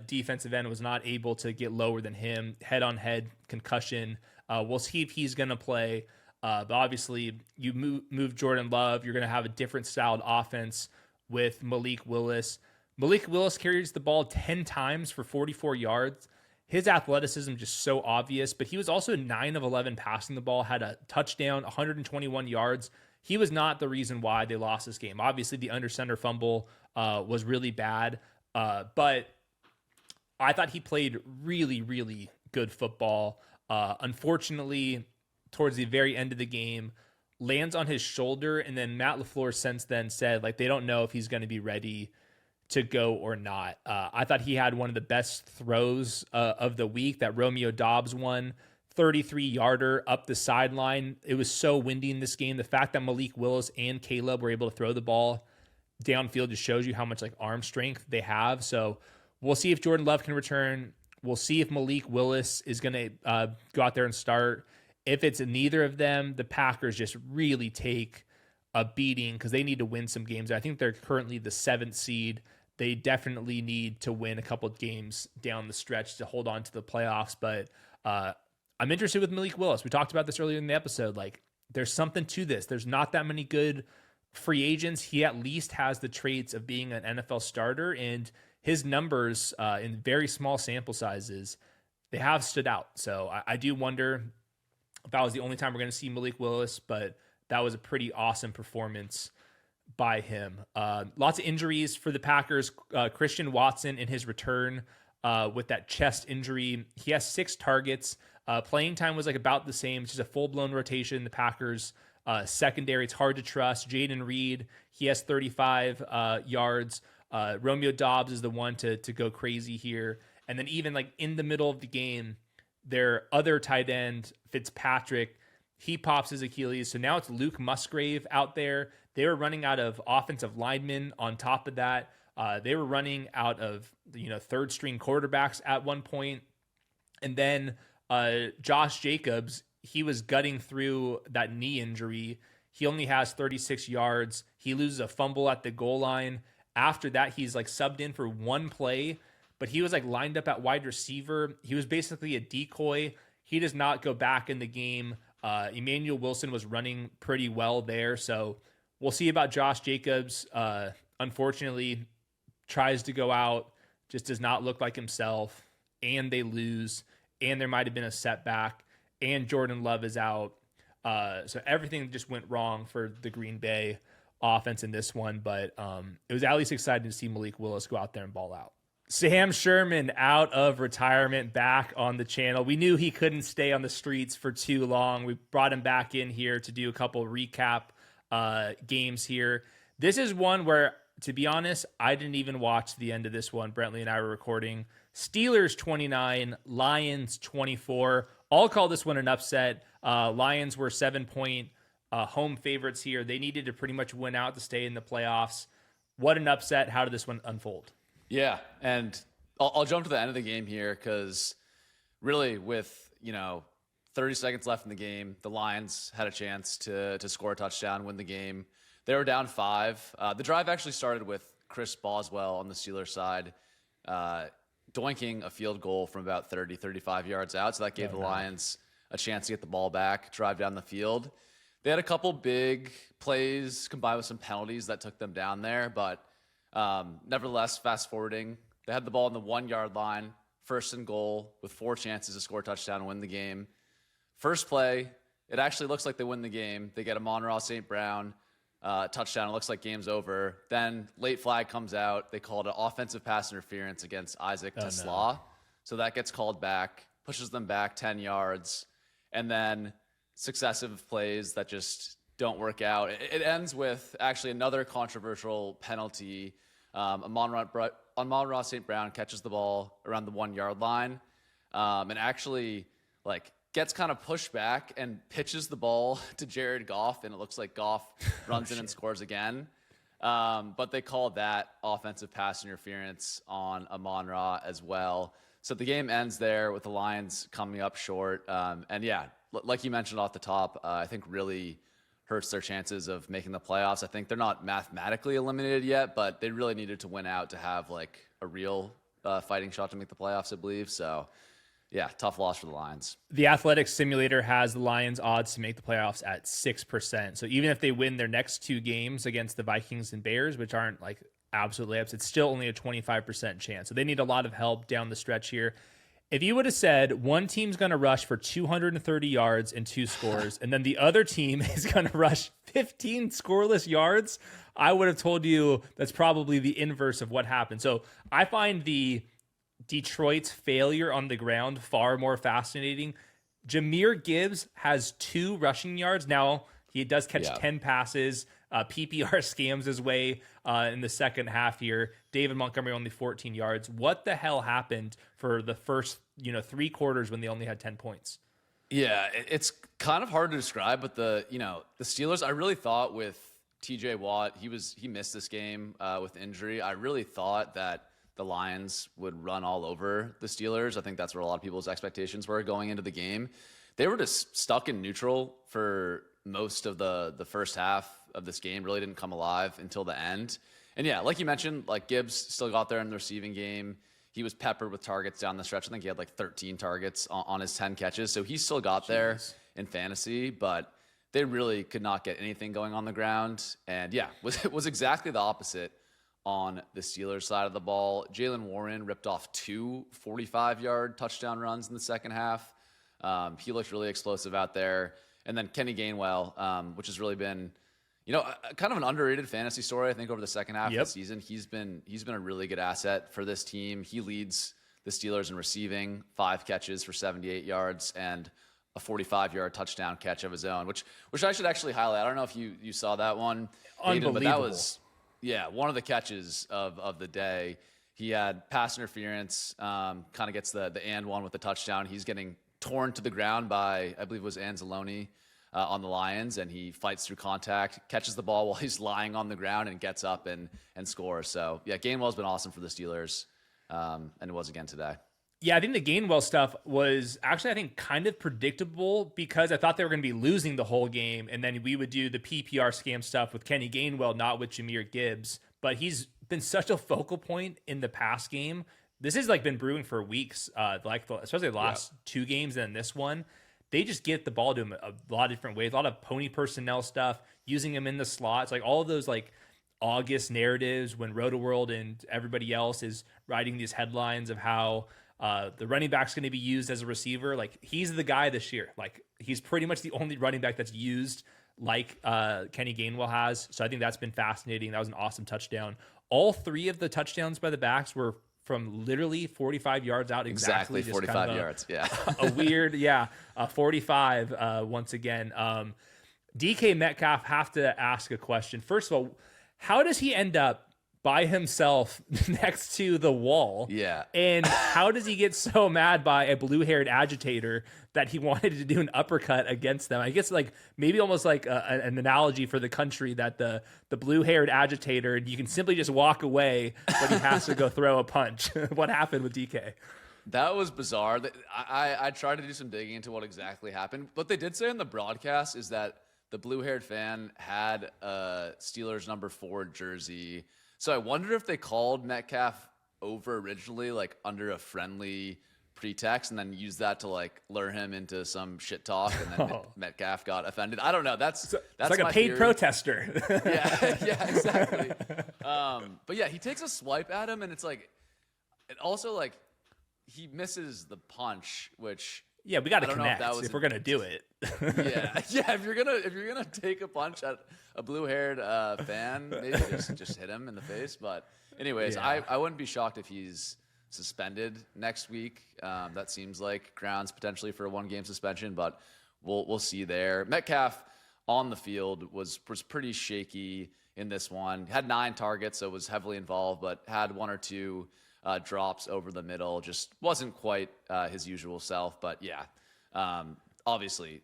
defensive end was not able to get lower than him. Head-on-head concussion. We'll see if he's going to play. But obviously, you move Jordan Love. You're going to have a different styled offense with Malik Willis. Malik Willis carries the ball 10 times for 44 yards. His athleticism just so obvious, but he was also 9 of 11 passing the ball, had a touchdown, 121 yards. He was not the reason why they lost this game. Obviously, the under center fumble was really bad, but I thought he played really, really good football. Unfortunately, towards the very end of the game, lands on his shoulder, and then Matt LaFleur since then said like they don't know if he's going to be ready to go or not. I thought he had one of the best throws of the week, that Romeo Doubs one, 33-yarder up the sideline. It was so windy in this game. The fact that Malik Willis and Caleb were able to throw the ball downfield just shows you how much like arm strength they have. So we'll see if Jordan Love can return. We'll see if Malik Willis is going to go out there and start. If it's neither of them, the Packers just really take a beating because they need to win some games. I think they're currently the 7th seed. They definitely need to win a couple of games down the stretch to hold on to the playoffs. But I'm interested with Malik Willis. We talked about this earlier in the episode. Like, there's something to this. There's not that many good free agents. He at least has the traits of being an NFL starter, and his numbers in very small sample sizes, they have stood out. So I do wonder if that was the only time we're going to see Malik Willis, but that was a pretty awesome performance by him. Lots of injuries for the Packers. Christian Watson in his return with that chest injury. He has 6 targets. Playing time was like about the same. It's just a full-blown rotation. The Packers secondary, it's hard to trust. Jaden Reed, he has 35 yards. Romeo Doubs is the one to go crazy here. And then even like in the middle of the game, their other tight end, Fitzpatrick, he pops his Achilles. So now it's Luke Musgrave out there. They were running out of offensive linemen. On top of that, they were running out of third string quarterbacks at one point. And then Josh Jacobs, he was gutting through that knee injury. He only has 36 yards. He loses a fumble at the goal line. After that, he's like subbed in for one play, but he was like lined up at wide receiver. He was basically a decoy. He does not go back in the game. Emmanuel Wilson was running pretty well there. So we'll see about Josh Jacobs. Unfortunately, tries to go out, just does not look like himself, and they lose, and there might have been a setback, and Jordan Love is out. So everything just went wrong for the Green Bay offense in this one, but it was at least exciting to see Malik Willis go out there and ball out. Sam Sherman out of retirement, back on the channel. We knew he couldn't stay on the streets for too long. We brought him back in here to do a couple recap games here. This is one where, to be honest, I didn't even watch the end of this one. Brentley and I were recording. Steelers 29, Lions 24. I'll call this one an upset. Lions were 7-point home favorites here. They needed to pretty much win out to stay in the playoffs. What an upset. How did this one unfold? Yeah, and I'll jump to the end of the game here because really with, 30 seconds left in the game, the Lions had a chance to score a touchdown, win the game. They were down 5. The drive actually started with Chris Boswell on the Steelers side doinking a field goal from about 30, 35 yards out, so that gave the Lions a chance to get the ball back, drive down the field. They had a couple big plays combined with some penalties that took them down there, but nevertheless, fast forwarding, they had the ball on the 1-yard line, 1st and goal, with 4 chances to score a touchdown and win the game. First play, it actually looks like they win the game. They get a Amon-Ra St. Brown touchdown. It looks like game's over. Then late flag comes out. They called an offensive pass interference against Isaac Tesla. No. So that gets called back, pushes them back 10 yards, and then successive plays that just don't work out. It ends with actually another controversial penalty. Amon-Ra St. Brown catches the ball around the 1-yard line and actually gets kind of pushed back and pitches the ball to Jared Goff, and it looks like Goff runs in and scores again. But they called that offensive pass interference on Amon-Ra as well. So the game ends there with the Lions coming up short. And yeah, like you mentioned off the top, I think really hurts their chances of making the playoffs. I think they're not mathematically eliminated yet, but they really needed to win out to have like a real fighting shot to make the playoffs, I believe. So yeah, tough loss for the Lions. The Athletics simulator has the Lions odds to make the playoffs at 6%. So even if they win their next 2 games against the Vikings and Bears, which aren't like absolute layups, it's still only a 25% chance. So they need a lot of help down the stretch here. If you would have said one team's going to rush for 230 yards and 2 scores, and then the other team is going to rush 15 scoreless yards, I would have told you that's probably the inverse of what happened. So I find the Detroit's failure on the ground far more fascinating. Jahmyr Gibbs has 2 rushing yards. Now, he does catch 10 passes. PPR scams his way in the second half here. David Montgomery only 14 yards. What the hell happened for the first 3 quarters when they only had 10 points? Yeah, it's kind of hard to describe, but the Steelers, I really thought with TJ Watt, he missed this game with injury. I really thought that the Lions would run all over the Steelers. I think that's where a lot of people's expectations were going into the game. They were just stuck in neutral for most of the first half of this game, really didn't come alive until the end. And yeah, like you mentioned, like Gibbs still got there in the receiving game. He was peppered with targets down the stretch. I think he had like 13 targets on his 10 catches. So he still got there in fantasy, but they really could not get anything going on the ground. And yeah, was exactly the opposite on the Steelers side of the ball. Jalen Warren ripped off 2 45-yard touchdown runs in the second half. He looked really explosive out there. And then Kenny Gainwell, which has really been, kind of an underrated fantasy story, I think, over the second half of the season. He's been a really good asset for this team. He leads the Steelers in receiving, 5 catches for 78 yards and a 45-yard touchdown catch of his own, which I should actually highlight. I don't know if you saw that one, Hayden, but that was one of the catches of the day. He had pass interference, kind of gets the and one with the touchdown. He's getting torn to the ground by, I believe it was Anzalone on the Lions, and he fights through contact, catches the ball while he's lying on the ground, and gets up and scores. So yeah, Gainwell's been awesome for the Steelers, and it was again today. Yeah, I think the Gainwell stuff was actually, I think, kind of predictable because I thought they were going to be losing the whole game, and then we would do the PPR scam stuff with Kenny Gainwell, not with Jahmyr Gibbs. But he's been such a focal point in the pass game. This has been brewing for weeks, especially the last 2 games and this one. They just get the ball to him a lot of different ways, a lot of pony personnel stuff, using him in the slots, all of those August narratives when Roto-World and everybody else is writing these headlines of how the running back's going to be used as a receiver. He's the guy this year. He's pretty much the only running back that's used Kenny Gainwell has. So I think that's been fascinating. That was an awesome touchdown. All 3 of the touchdowns by the backs were from literally 45 yards out. Exactly 45 yards. Yeah. A weird, 45 once again. DK Metcalf, have to ask a question. First of all, how does he end up by himself next to the wall? Yeah. And how does he get so mad by a blue-haired agitator that he wanted to do an uppercut against them? I guess maybe almost an analogy for the country that the blue-haired agitator, you can simply just walk away, but he has to go throw a punch. What happened with DK? That was bizarre. I tried to do some digging into what exactly happened. What they did say in the broadcast is that the blue-haired fan had a Steelers number 4 jersey. So I wonder if they called Metcalf over originally, under a friendly pretext, and then used that to lure him into some shit talk, and then Metcalf got offended. I don't know. That's like a paid protester. yeah, exactly. But yeah, he takes a swipe at him, and it's he misses the punch, which. Yeah, we got to connect if we're gonna do it. yeah. If you're gonna take a punch at a blue-haired fan, maybe just hit him in the face. But anyways, I wouldn't be shocked if he's suspended next week. That seems like grounds potentially for a 1-game suspension, but we'll see there. Metcalf on the field was pretty shaky in this one. Had 9 targets, so was heavily involved, but had 1 or 2. Drops over the middle, just wasn't quite his usual self. But yeah, obviously,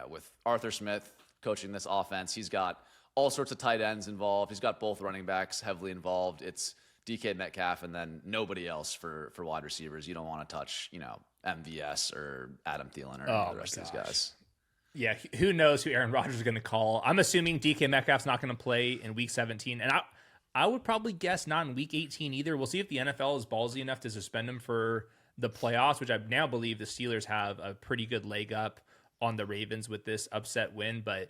with Arthur Smith coaching this offense, he's got all sorts of tight ends involved. He's got both running backs heavily involved. It's DK Metcalf and then nobody else for wide receivers. You don't want to touch, MVS or Adam Thielen or any of the rest of these guys. Yeah, who knows who Aaron Rodgers is going to call? I'm assuming DK Metcalf's not going to play in Week 17, and I would probably guess not in Week 18 either. We'll see if the NFL is ballsy enough to suspend him for the playoffs, which I now believe the Steelers have a pretty good leg up on the Ravens with this upset win. But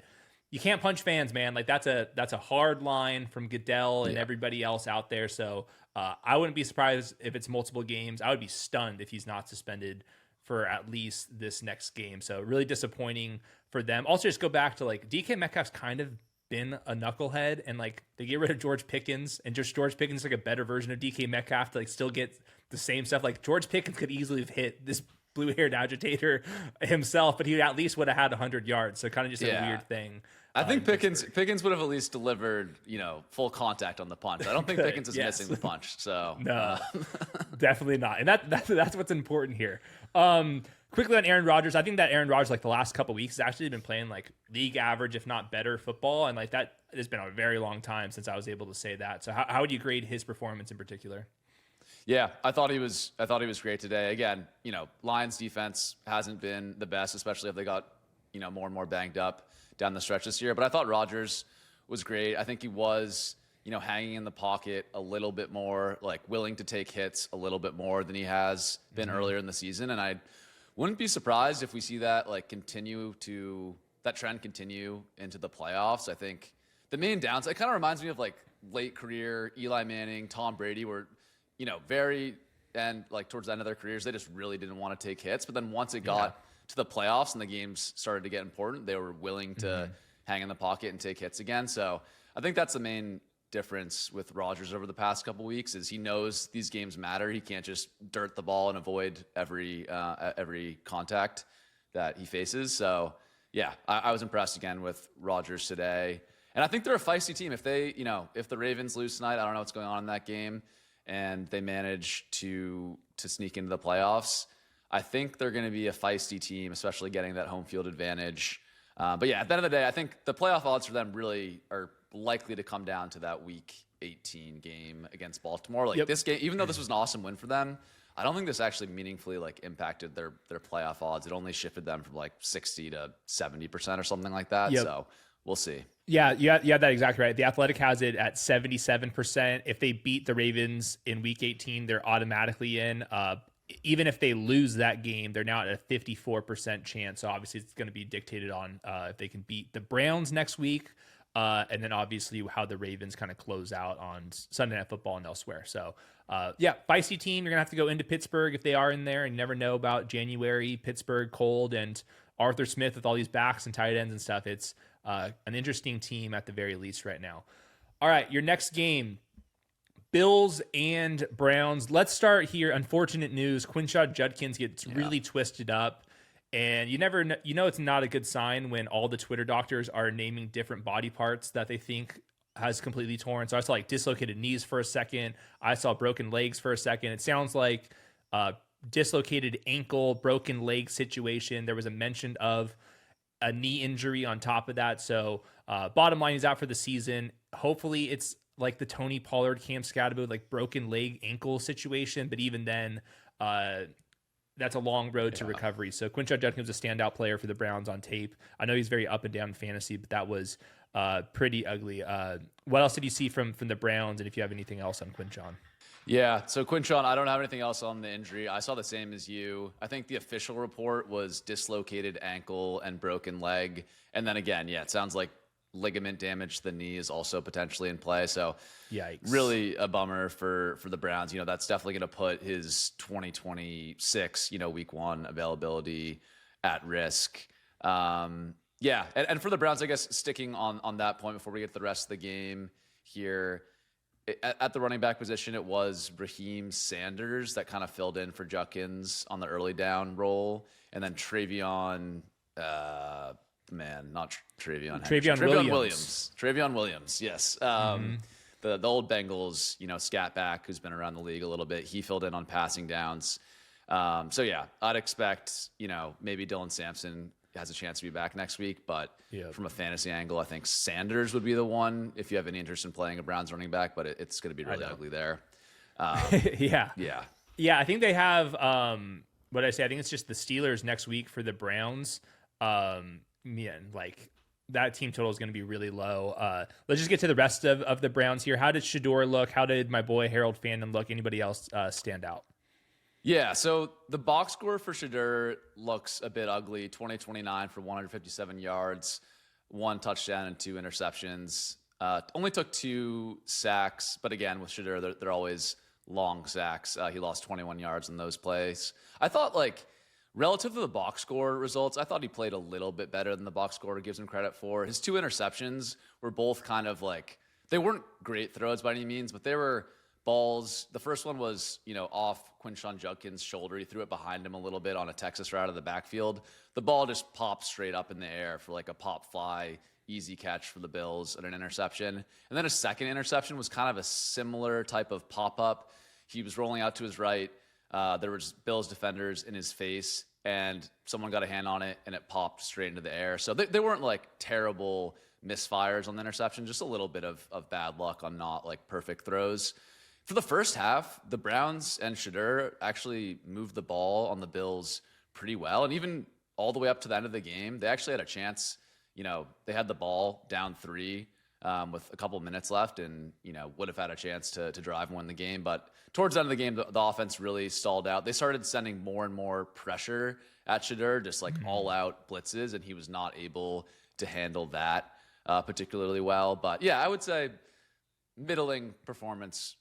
you can't punch fans, man. Like that's a hard line from Goodell and everybody else out there. So I wouldn't be surprised if it's multiple games. I would be stunned if he's not suspended for at least this next game. So really disappointing for them. Also, just go back to like DK Metcalf's kind of been a knucklehead, and like they get rid of George Pickens, and just George Pickens is like a better version of DK Metcalf to like still get the same stuff. Like George Pickens could easily have hit this blue-haired agitator himself, but he at least would have had 100 yards. So kind of just a weird thing. I think Pickens would have at least delivered, full contact on the punch. I don't think Pickens is missing the punch. So no, definitely not. And that's what's important here. Quickly on Aaron Rodgers, I think that Aaron Rodgers, like the last couple of weeks, has actually been playing like league average, if not better, football, and like that has been a very long time since I was able to say that. So how would you grade his performance in particular? Yeah, I thought he was great today. Again, Lions defense hasn't been the best, especially if they got more and more banged up down the stretch this year. But I thought Rodgers was great. I think he was hanging in the pocket a little bit more, like willing to take hits a little bit more than he has been earlier in the season, and I wouldn't be surprised if we see that trend continue into the playoffs. I think the main downside, it kind of reminds me of like late career Eli Manning, Tom Brady, where, very and like towards the end of their careers, they just really didn't want to take hits. But then once it got to the playoffs and the games started to get important, they were willing to hang in the pocket and take hits again. So I think that's the main difference with Rodgers over the past couple weeks is he knows these games matter. He can't just dirt the ball and avoid every contact that he faces. So yeah, I was impressed again with Rodgers today. And I think they're a feisty team. If they, if the Ravens lose tonight, I don't know what's going on in that game, and they manage to sneak into the playoffs, I think they're going to be a feisty team, especially getting that home field advantage. But yeah, at the end of the day, I think the playoff odds for them really are likely to come down to that Week 18 game against Baltimore. Like this game, even though this was an awesome win for them, I don't think this actually meaningfully like impacted their playoff odds. It only shifted them from like 60 to 70% or something like that. So we'll see. Yeah, you had that exactly right. The Athletic has it at 77%. If they beat the Ravens in Week 18, they're automatically in. Even if they lose that game, they're now at a 54% chance. So obviously it's going to be dictated on if they can beat the Browns next week. And then obviously how the Ravens kind of close out on Sunday Night Football and elsewhere. So, feisty team. You're going to have to go into Pittsburgh if they are in there, and you never know about January, Pittsburgh cold, and Arthur Smith with all these backs and tight ends and stuff. It's an interesting team at the very least right now. All right, your next game, Bills and Browns. Let's start here. Unfortunate news. Quinshad Judkins gets really twisted up. And you never know, it's not a good sign when all the Twitter doctors are naming different body parts that they think has completely torn. So I saw like dislocated knees for a second. I saw broken legs for a second. It sounds like dislocated ankle, broken leg situation. There was a mention of a knee injury on top of that. So bottom line, he's out for the season. Hopefully it's like the Tony Pollard, Cam Scatterbo, like broken leg ankle situation. But even then, that's a long road to recovery. So Quinshad Judkins was a standout player for the Browns on tape. I know he's very up and down in fantasy, but that was pretty ugly. What else did you see from the Browns? And if you have anything else on Quinshad? Yeah, so Quinshad, I don't have anything else on the injury. I saw the same as you. I think the official report was dislocated ankle and broken leg. And then again, it sounds like ligament damage to the knee is also potentially in play. So yikes. Really a bummer for the Browns. That's definitely going to put his 2026, week one availability at risk. And for the Browns, I guess sticking on that point before we get to the rest of the game here, at the running back position, it was Raheem Sanders that kind of filled in for Judkins on the early down role. And then Travion Williams, yes. The old Bengals, scat back who's been around the league a little bit. He filled in on passing downs. I'd expect, maybe Dylan Sampson has a chance to be back next week, but from a fantasy angle, I think Sanders would be the one if you have any interest in playing a Browns running back, but it's going to be really ugly there. Yeah, I think they have, I think it's just the Steelers next week for the Browns. man, like that team total is going to be really low. Let's just get to the rest of the Browns here. How did Shador look? How did my boy Harold Fandon look? Anybody else stand out? Yeah, so the box score for Shador looks a bit ugly. 2029 for 157 yards, 1 touchdown and 2 interceptions. Only took 2 sacks, but again, with Shador, they're always long sacks. He lost 21 yards in those plays. I thought, like, relative to the box score results, I thought he played a little bit better than the box score gives him credit for. His 2 interceptions were both kind of like, they weren't great throws by any means, but they were balls. The first one was, off Quinshon Judkins' shoulder. He threw it behind him a little bit on a Texas route of the backfield. The ball just popped straight up in the air for like a pop fly, easy catch for the Bills and an interception. And then a second interception was kind of a similar type of pop-up. He was rolling out to his right. There was Bills defenders in his face, and someone got a hand on it, and it popped straight into the air. So they weren't like terrible misfires on the interception, just a little bit of bad luck on not like perfect throws. For the first half, the Browns and Shador actually moved the ball on the Bills pretty well. And even all the way up to the end of the game, they actually had a chance. They had the ball down 3 with a couple of minutes left and, would have had a chance to drive and win the game. But towards the end of the game, the offense really stalled out. They started sending more and more pressure at Shador, just like all-out blitzes, and he was not able to handle that particularly well. But, yeah, I would say middling performance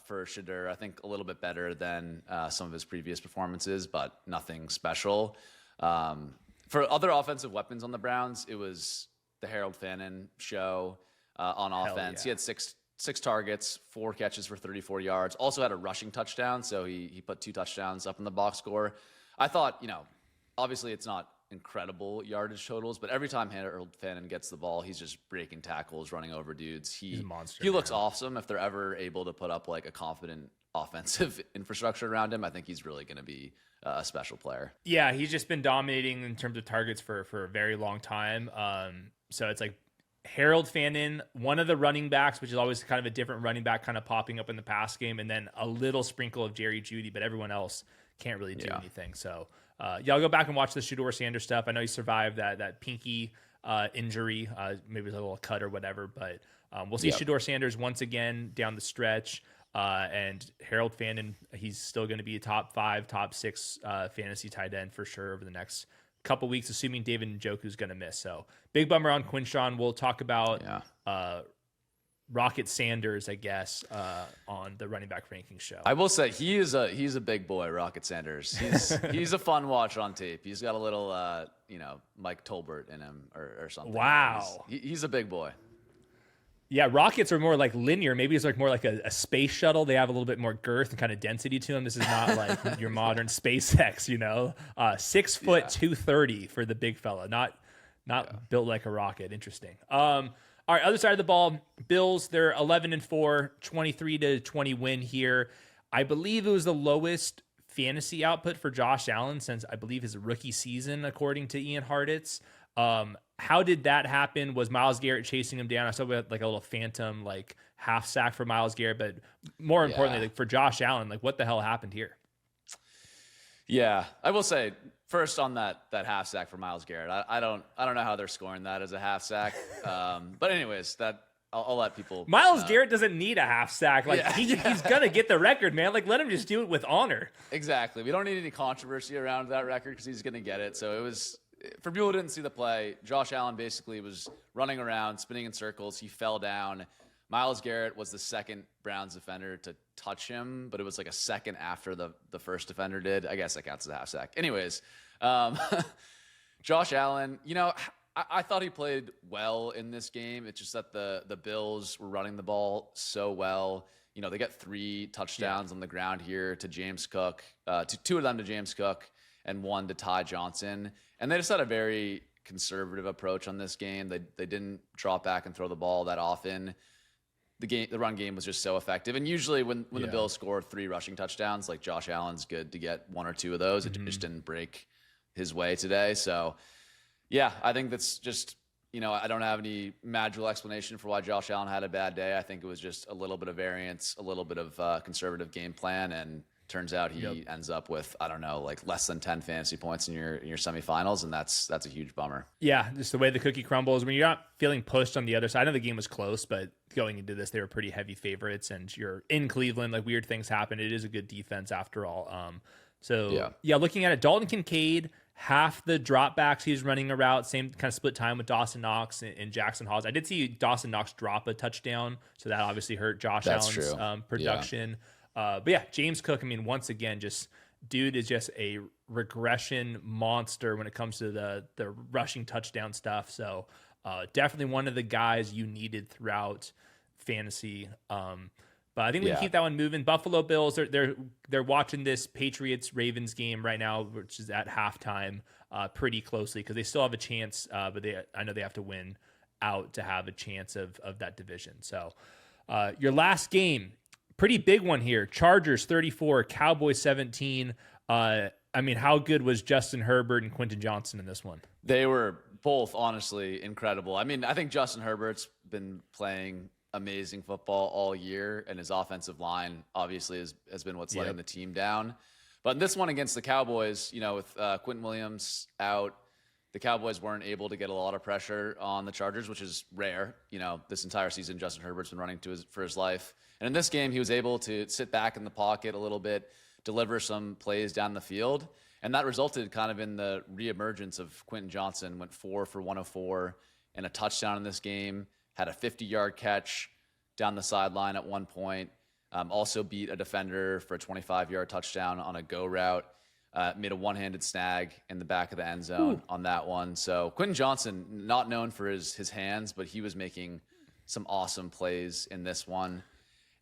for Shador. I think a little bit better than some of his previous performances, but nothing special. For other offensive weapons on the Browns, it was the Harold Fandon show on offense. Yeah. He had six targets, 4 catches for 34 yards. Also had a rushing touchdown, so he put 2 touchdowns up in the box score. I thought, obviously it's not incredible yardage totals, but every time Harold Fandon gets the ball, he's just breaking tackles, running over dudes. He's a monster. He looks awesome. If they're ever able to put up like a confident offensive infrastructure around him, I think he's really going to be a special player. Yeah, he's just been dominating in terms of targets for a very long time. So it's like Harold Fandon, one of the running backs, which is always kind of a different running back kind of popping up in the pass game, and then a little sprinkle of Jerry Jeudy, but everyone else can't really do anything. So I'll go back and watch the Shador Sanders stuff. I know he survived that pinky injury, maybe a little cut or whatever, but we'll see Shador Sanders once again down the stretch. And Harold Fandon, he's still going to be a top 5, top 6 fantasy tight end for sure over the next couple weeks, assuming David Njoku's going to miss. So big bummer on Quinshon. We'll talk about Rocket Sanders, I guess, on the running back ranking show. I will say he's a big boy, Rocket Sanders. He's a fun watch on tape. He's got a little Mike Tolbert in him or something. Wow, he's a big boy. Yeah, rockets are more like linear. Maybe it's like more like a space shuttle. They have a little bit more girth and kind of density to them. This is not like your modern SpaceX, 6 foot 230 for the big fella. Not built like a rocket. Interesting. All right, other side of the ball, Bills, they're 11-4, 23-20 win here. I believe it was the lowest fantasy output for Josh Allen since I believe his rookie season, according to Ian Hartitz. How did that happen? Was Myles Garrett chasing him down? I saw like a little phantom like half sack for Myles Garrett, but more importantly, like for Josh Allen, like what the hell happened here? Yeah, I will say first on that half sack for Myles Garrett. I don't know how they're scoring that as a half sack. But anyways, that I'll let people. Myles Garrett doesn't need a half sack. Like he's gonna get the record, man. Like let him just do it with honor. Exactly. We don't need any controversy around that record because he's gonna get it. So it was. For people who didn't see the play, Josh Allen basically was running around, spinning in circles. He fell down. Myles Garrett was the second Browns defender to touch him, but it was like a second after the first defender did. I guess that counts as a half sack. Anyways, Josh Allen, I thought he played well in this game. It's just that the Bills were running the ball so well. They got 3 touchdowns on the ground here to James Cook, 2 of them to James Cook, and 1 to Ty Johnson. And they just had a very conservative approach on this game. They didn't drop back and throw the ball that often. The run game was just so effective. And usually when the Bills score 3 rushing touchdowns, like Josh Allen's good to get 1 or 2 of those. It just didn't break his way today. So, yeah, I think that's just, I don't have any magical explanation for why Josh Allen had a bad day. I think it was just a little bit of variance, a little bit of conservative game plan, and Turns out he ends up with, I don't know, like less than 10 fantasy points in your semifinals, and that's a huge bummer. Yeah, just the way the cookie crumbles when you're not feeling pushed on the other side. I know the game was close, but going into this, they were pretty heavy favorites, and you're in Cleveland, like weird things happen. It is a good defense after all. Looking at it, Dalton Kincaid, half the dropbacks he's running a route, same kind of split time with Dawson Knox and Jackson Hawes. I did see Dawson Knox drop a touchdown, so that obviously hurt Josh Allen's production. Yeah. But yeah, James Cook, I mean, once again, dude is just a regression monster when it comes to the rushing touchdown stuff. So definitely one of the guys you needed throughout fantasy. But I think we can keep that one moving. Buffalo Bills, they're watching this Patriots-Ravens game right now, which is at halftime, pretty closely because they still have a chance, but I know they have to win out to have a chance of that division. So your last game, pretty big one here. Chargers 34, Cowboys 17. I mean, how good was Justin Herbert and Quentin Johnson in this one? They were both honestly incredible. I mean, I think Justin Herbert's been playing amazing football all year, and his offensive line obviously has been what's letting the team down. But in this one against the Cowboys, with Quentin Williams out, the Cowboys weren't able to get a lot of pressure on the Chargers, which is rare. This entire season, Justin Herbert's been running for his life. And in this game, he was able to sit back in the pocket a little bit, deliver some plays down the field. And that resulted kind of in the reemergence of Quentin Johnson, went 4 for 104 and a touchdown in this game, had a 50-yard catch down the sideline at one point, also beat a defender for a 25-yard touchdown on a go route. Made a one-handed snag in the back of the end zone on that one. So Quentin Johnson, not known for his hands, but he was making some awesome plays in this one.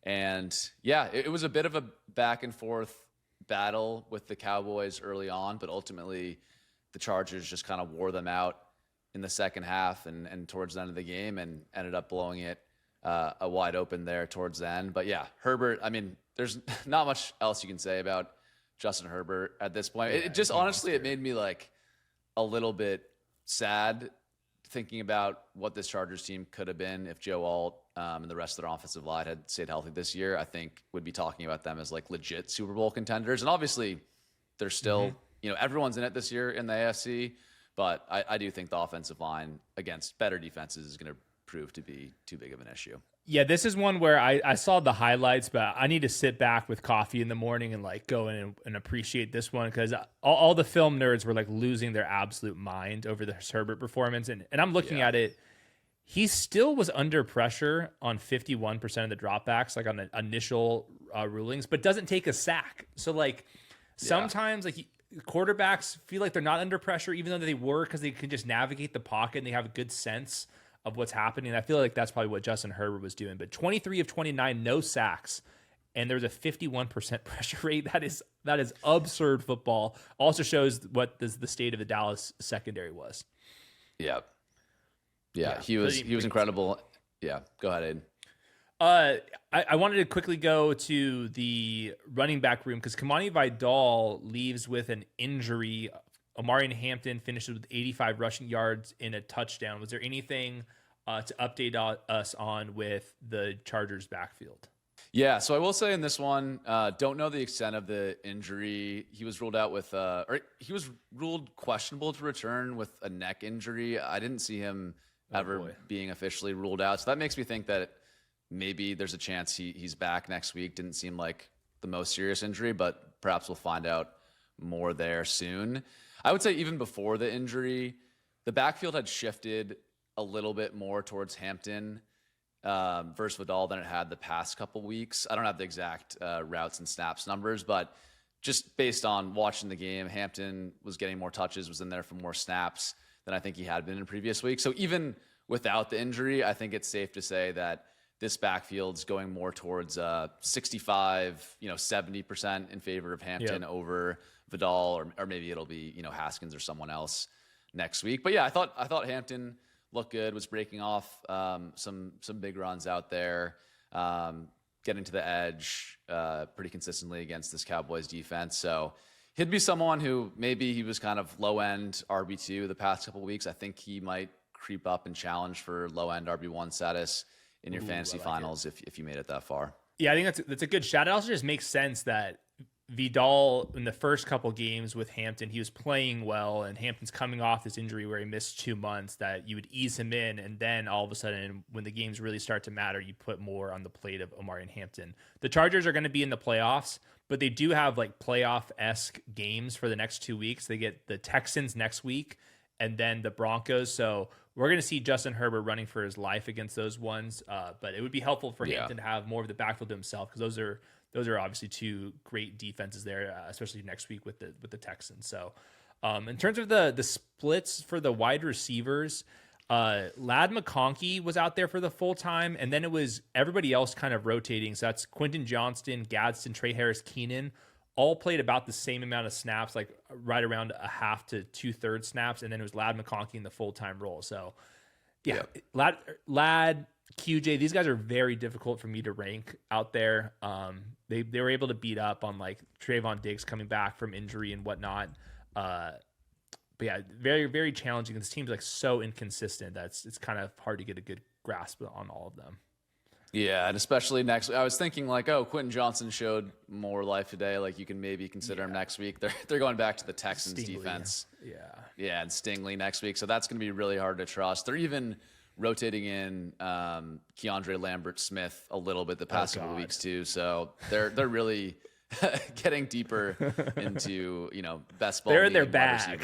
And yeah, it was a bit of a back and forth battle with the Cowboys early on, but ultimately the Chargers just kind of wore them out in the second half and towards the end of the game and ended up blowing it a wide open there towards the end. But yeah, Herbert, I mean, there's not much else you can say about Justin Herbert at this point. It just honestly, it made me like a little bit sad thinking about what this Chargers team could have been if Joe Alt and the rest of their offensive line had stayed healthy this year. I think would be talking about them as like legit Super Bowl contenders. And obviously they're still, everyone's in it this year in the AFC, but I do think the offensive line against better defenses is going to prove to be too big of an issue. Yeah, this is one where I saw the highlights, but I need to sit back with coffee in the morning and like go in and appreciate this one because all the film nerds were like losing their absolute mind over the Herbert performance. And I'm looking at it. He still was under pressure on 51% of the dropbacks, like on the initial rulings, but doesn't take a sack. So like sometimes like quarterbacks feel like they're not under pressure, even though they were, because they can just navigate the pocket and they have a good sense of what's happening. I feel like that's probably what Justin Herbert was doing, but 23 of 29, no sacks. And there's a 51% pressure rate. That is absurd football. Also shows what the state of the Dallas secondary was. Yeah. He was incredible. Yeah, go ahead, Hayden. I wanted to quickly go to the running back room because Kamani Vidal leaves with an injury. Omarion Hampton finishes with 85 rushing yards in a touchdown. Was there anything to update us on with the Chargers backfield? Yeah, so I will say in this one, don't know the extent of the injury. He was ruled out with, he was ruled questionable to return with a neck injury. I didn't see him being officially ruled out. So that makes me think that maybe there's a chance he's back next week. Didn't seem like the most serious injury, but perhaps we'll find out more there soon. I would say even before the injury, the backfield had shifted a little bit more towards Hampton versus Vidal than it had the past couple weeks. I don't have the exact routes and snaps numbers, but just based on watching the game, Hampton was getting more touches, was in there for more snaps than I think he had been in previous weeks. So even without the injury, I think it's safe to say that this backfield's going more towards 65, 70% in favor of Hampton over Vidal, or maybe it'll be, Haskins or someone else next week. But yeah, I thought Hampton looked good, was breaking off some big runs out there, getting to the edge pretty consistently against this Cowboys defense. So he'd be someone who maybe he was kind of low-end RB2 the past couple of weeks. I think he might creep up and challenge for low-end RB1 status in your fantasy finals if you made it that far. Yeah, I think that's a good shot. It also just makes sense that Vidal in the first couple games with Hampton, he was playing well, and Hampton's coming off this injury where he missed 2 months, that you would ease him in, and then all of a sudden when the games really start to matter, you put more on the plate of Omari and Hampton. The Chargers are going to be in the playoffs, but they do have like playoff-esque games for the next 2 weeks. They get the Texans next week and then the Broncos. So we're going to see Justin Herbert running for his life against those ones. But it would be helpful for Hampton to have more of the backfield to himself, because those are obviously two great defenses there, especially next week with the Texans. So in terms of the splits for the wide receivers, Ladd McConkey was out there for the full time, and then it was everybody else kind of rotating. So that's Quentin Johnston, Gadsden, Trey Harris, Keenan, all played about the same amount of snaps, like right around a half to 2/3 snaps, and then it was Ladd McConkey in the full-time role. So yeah, Ladd, QJ, these guys are very difficult for me to rank out there. They were able to beat up on like Trayvon Diggs coming back from injury and whatnot. But yeah, very, very challenging. This team's like so inconsistent that it's kind of hard to get a good grasp on all of them. Yeah, and especially next week. I was thinking like, oh, Quentin Johnson showed more life today. Like you can maybe consider him next week. They're going back to the Texans defense. Yeah, and Stingley next week. So that's going to be really hard to trust. They're even rotating in Keandre Lambert-Smith a little bit the past couple weeks too. So they're really getting deeper into best ball. They're in their bag.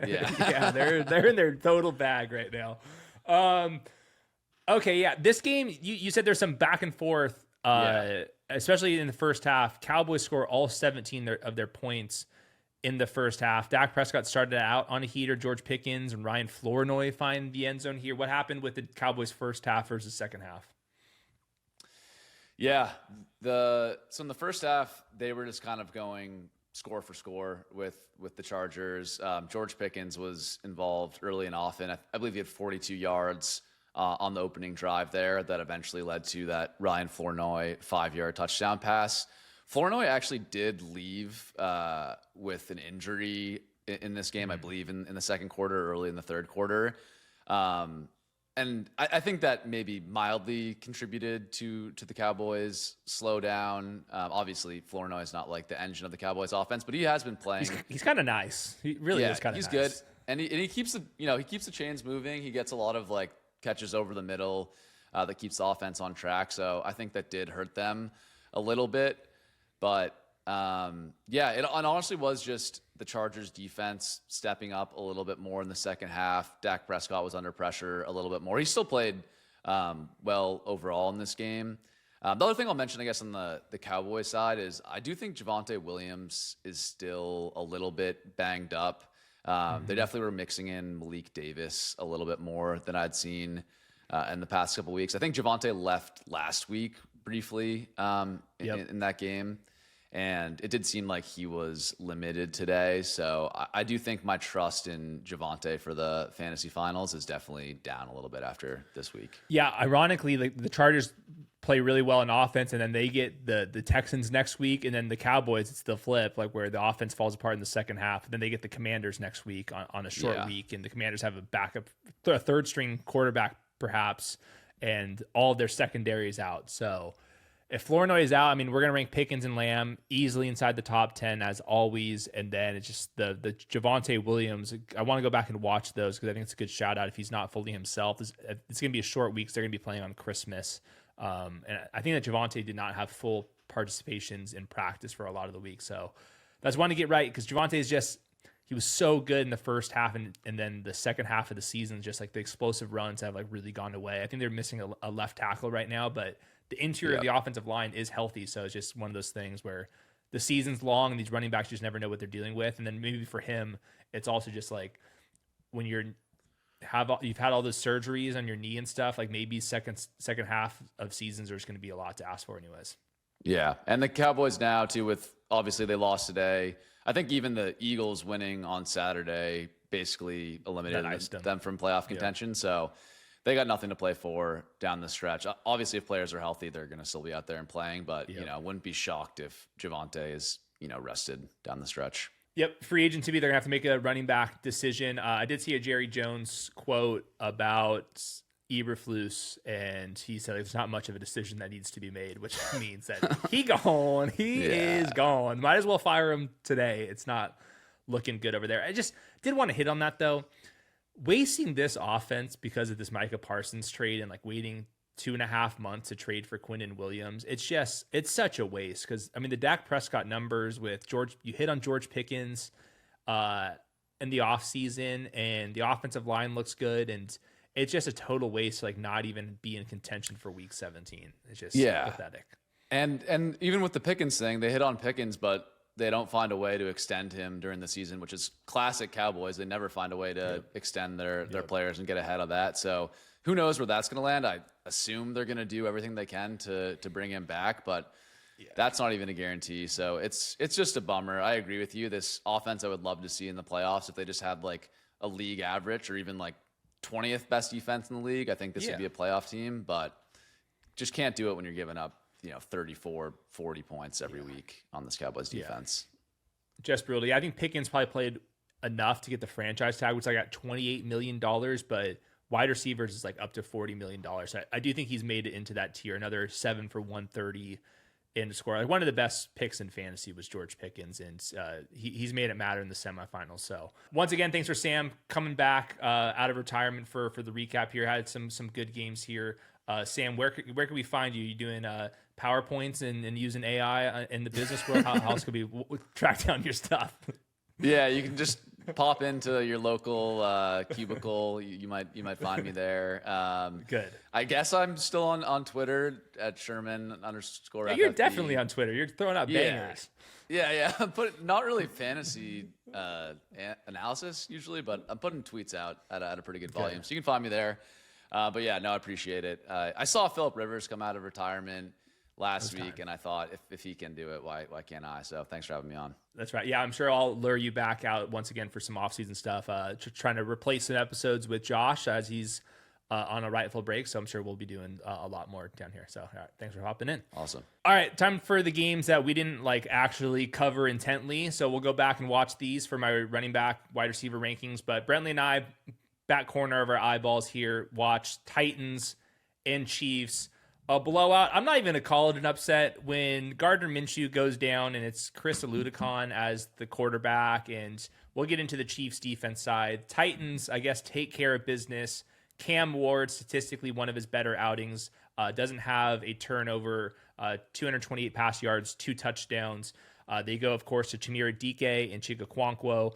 Yeah, they're in their total bag right now. Okay, yeah. This game, you said there's some back and forth, especially in the first half. Cowboys score all 17 of their points in the first half. Dak Prescott started out on a heater. George Pickens and Ryan Flournoy find the end zone here. What happened with the Cowboys' first half versus second half? Yeah, so in the first half, they were just kind of going score for score with the Chargers. George Pickens was involved early and often. I believe he had 42 yards on the opening drive there that eventually led to that Ryan Flournoy 5-yard touchdown pass. Flournoy actually did leave with an injury in this game, I believe, in the second quarter, early in the third quarter. And I think that maybe mildly contributed to the Cowboys' slowdown. Obviously, Flournoy is not like the engine of the Cowboys' offense, but he has been playing. He's kind of nice. He really is kind of nice. He's good, and he keeps the chains moving. He gets a lot of like catches over the middle that keeps the offense on track. So I think that did hurt them a little bit. But it honestly was just the Chargers defense stepping up a little bit more in the second half. Dak Prescott was under pressure a little bit more. He still played well overall in this game. The other thing I'll mention, I guess, on the Cowboys side is I do think Javonte Williams is still a little bit banged up. They definitely were mixing in Malik Davis a little bit more than I'd seen in the past couple weeks. I think Javonte left last week briefly in that game, and it did seem like he was limited today. So I do think my trust in Javonte for the fantasy finals is definitely down a little bit after this week. Yeah, ironically, the Chargers play really well in offense, and then they get the Texans next week, and then the Cowboys, it's the flip, like where the offense falls apart in the second half. And then they get the Commanders next week on a short week, and the Commanders have a third string quarterback perhaps, and all of their secondary is out. So if Flournoy is out, I mean, we're going to rank Pickens and Lamb easily inside the top 10 as always. And then it's just the Javonte Williams. I want to go back and watch those because I think it's a good shout out if he's not fully himself. It's going to be a short week, so they're going to be playing on Christmas. And I think that Javonte did not have full participations in practice for a lot of the week. So that's one to get right, because Javonte is just, he was so good in the first half, and then the second half of the season, just like the explosive runs have like really gone away. I think they're missing a left tackle right now, but the interior of the offensive line is healthy. So it's just one of those things where the season's long and these running backs just never know what they're dealing with. And then maybe for him, it's also just like when you've had all those surgeries on your knee and stuff, like maybe second half of seasons are just going to be a lot to ask for anyways. Yeah. And the Cowboys now too, with obviously they lost today. I think even the Eagles winning on Saturday basically eliminated them from playoff contention. Yeah. So they got nothing to play for down the stretch. Obviously, if players are healthy, they're going to still be out there and playing. But, wouldn't be shocked if Javonte is, rested down the stretch. Yep. Free agent to be, they're going to have to make a running back decision. I did see a Jerry Jones quote about Eberflus, and he said there's not much of a decision that needs to be made, which means that he is gone. Might as well fire him today. It's not looking good over there. I just did want to hit on that though. Wasting this offense because of this Micah Parsons trade and like waiting 2.5 months to trade for Quinnen Williams. It's such a waste because I mean the Dak Prescott numbers with George, you hit on George Pickens in the offseason, and the offensive line looks good, and it's just a total waste to like not even be in contention for week 17. It's just pathetic. And even with the Pickens thing, they hit on Pickens, but they don't find a way to extend him during the season, which is classic Cowboys. They never find a way to extend their players and get ahead of that. So who knows where that's going to land? I assume they're going to do everything they can to bring him back, but that's not even a guarantee. So it's just a bummer. I agree with you. This offense I would love to see in the playoffs if they just had like a league average or even like 20th best defense in the league. I think this would be a playoff team, but just can't do it when you're giving up 34, 40 points every week on this Cowboys defense. Just brutal. I think Pickens probably played enough to get the franchise tag, which I got $28 million, but wide receivers is like up to $40 million. I do think he's made it into that tier. Another 7 for 130 in the score. Like one of the best picks in fantasy was George Pickens, and he's made it matter in the semifinals. So once again, thanks for Sam coming back out of retirement for the recap here. Had some good games here. Sam, where can we find you? You doing PowerPoints and using AI in the business world? How else could we track down your stuff? Yeah, you can just pop into your local cubicle. You might find me there. Good. I guess I'm still on Twitter at Sherman _FFB. Yeah, you're definitely on Twitter. You're throwing out bangers. Yeah. But not really fantasy analysis usually, but I'm putting tweets out at a pretty good volume. So you can find me there. But yeah, no, I appreciate it. I saw Phillip Rivers come out of retirement last week, and I thought if he can do it, why can't I? So thanks for having me on. That's right. Yeah, I'm sure I'll lure you back out once again for some offseason stuff. Trying to replace some episodes with Josh as he's on a rightful break. So I'm sure we'll be doing a lot more down here. So all right, thanks for hopping in. Awesome. All right, time for the games that we didn't like actually cover intently. So we'll go back and watch these for my running back, wide receiver rankings. But Brentley and I, back corner of our eyeballs here, watch Titans and Chiefs. A blowout. I'm not even going to call it an upset when Gardner Minshew goes down and it's Chris Aludicon as the quarterback, and we'll get into the Chiefs defense side. Titans, I guess, take care of business. Cam Ward, statistically one of his better outings, doesn't have a turnover, 228 pass yards, 2 touchdowns. They go, of course, to Chimere Dike and Chika Kwonkwo.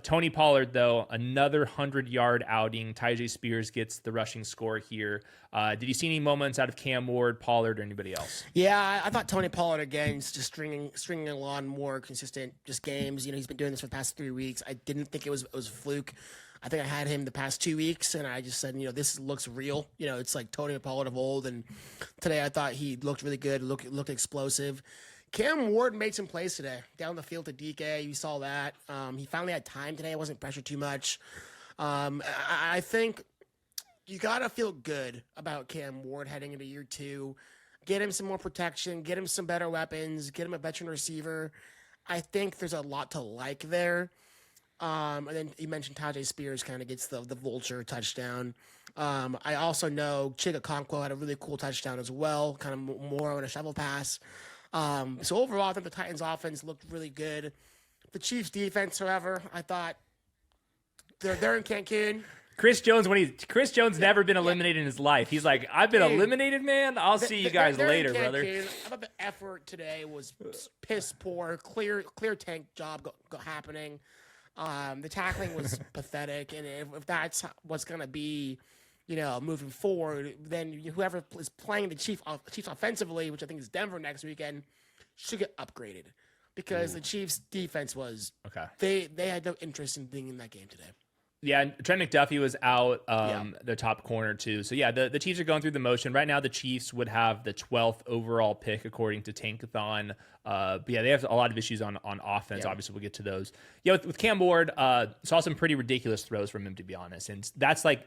Tony Pollard, though, another 100-yard outing. Tyjae Spears gets the rushing score here. Did you see any moments out of Cam Ward, Pollard, or anybody else? Yeah, I thought Tony Pollard, again, is just stringing along more consistent just games. He's been doing this for the past 3 weeks. I didn't think it was a fluke. I think I had him the past 2 weeks, and I just said, this looks real. It's like Tony Pollard of old, and today I thought he looked really good, looked explosive. Cam Ward made some plays today down the field to DK. You saw that. He finally had time today. It wasn't pressured too much. I think you got to feel good about Cam Ward heading into year 2. Get him some more protection. Get him some better weapons. Get him a veteran receiver. I think there's a lot to like there. And then you mentioned Tyjae Spears kind of gets the vulture touchdown. I also know Chika Kwonkwo had a really cool touchdown as well, kind of more on a shovel pass. So overall, I think the Titans offense looked really good. The Chiefs defense, however, I thought they're in Cancun. Chris Jones never been eliminated in his life. He's like, I've been eliminated, man. I'll see you guys later, brother. I thought the effort today was piss poor. Clear tank job happening. The tackling was pathetic, and if that's what's going to be, moving forward, then whoever is playing the Chiefs offensively, which I think is Denver next weekend, should get upgraded because the Chiefs defense was they had no interest in being in that game today. Yeah, Trent McDuffie was out, the top corner too. So yeah, the Chiefs are going through the motion. Right now the Chiefs would have the 12th overall pick according to Tankathon. But yeah, they have a lot of issues on offense. Yeah. Obviously we'll get to those. Yeah, with Cam Ward, saw some pretty ridiculous throws from him, to be honest. And that's like,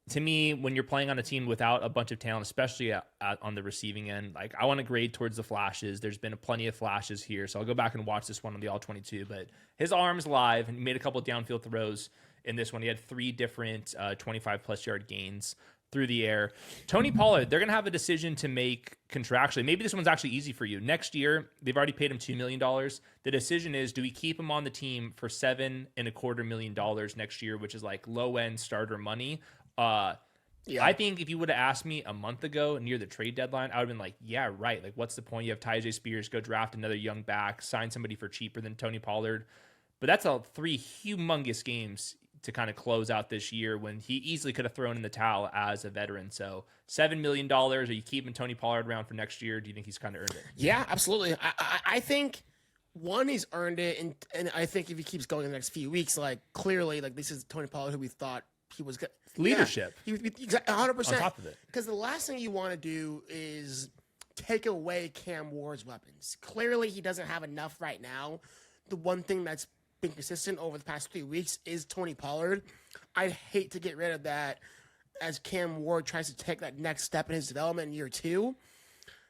to me, when you're playing on a team without a bunch of talent, especially on the receiving end, like I want to grade towards the flashes. There's been plenty of flashes here. So I'll go back and watch this one on the All-22, but his arm's live and he made a couple of downfield throws. In this one, he had 3 different 25-plus yard gains through the air. Tony Pollard, they're going to have a decision to make contractually. Maybe this one's actually easy for you. Next year, they've already paid him $2 million. The decision is, do we keep him on the team for $7.25 million next year, which is like low-end starter money? I think if you would have asked me a month ago near the trade deadline, I would have been like, yeah, right. Like, what's the point? You have Tyjae Spears, go draft another young back, sign somebody for cheaper than Tony Pollard. But that's 3 humongous games to kind of close out this year when he easily could have thrown in the towel as a veteran. So $7 million, are you keeping Tony Pollard around for next year? Do you think he's kind of earned it? Yeah, absolutely. I think, one, he's earned it. And I think if he keeps going in the next few weeks, like, clearly, like, this is Tony Pollard who we thought he was good. Leadership. Yeah, exactly, 100%. On top of it. Because the last thing you want to do is take away Cam Ward's weapons. Clearly, he doesn't have enough right now. The one thing that's been consistent over the past 3 weeks is Tony Pollard. I'd hate to get rid of that as Cam Ward tries to take that next step in his development in year 2.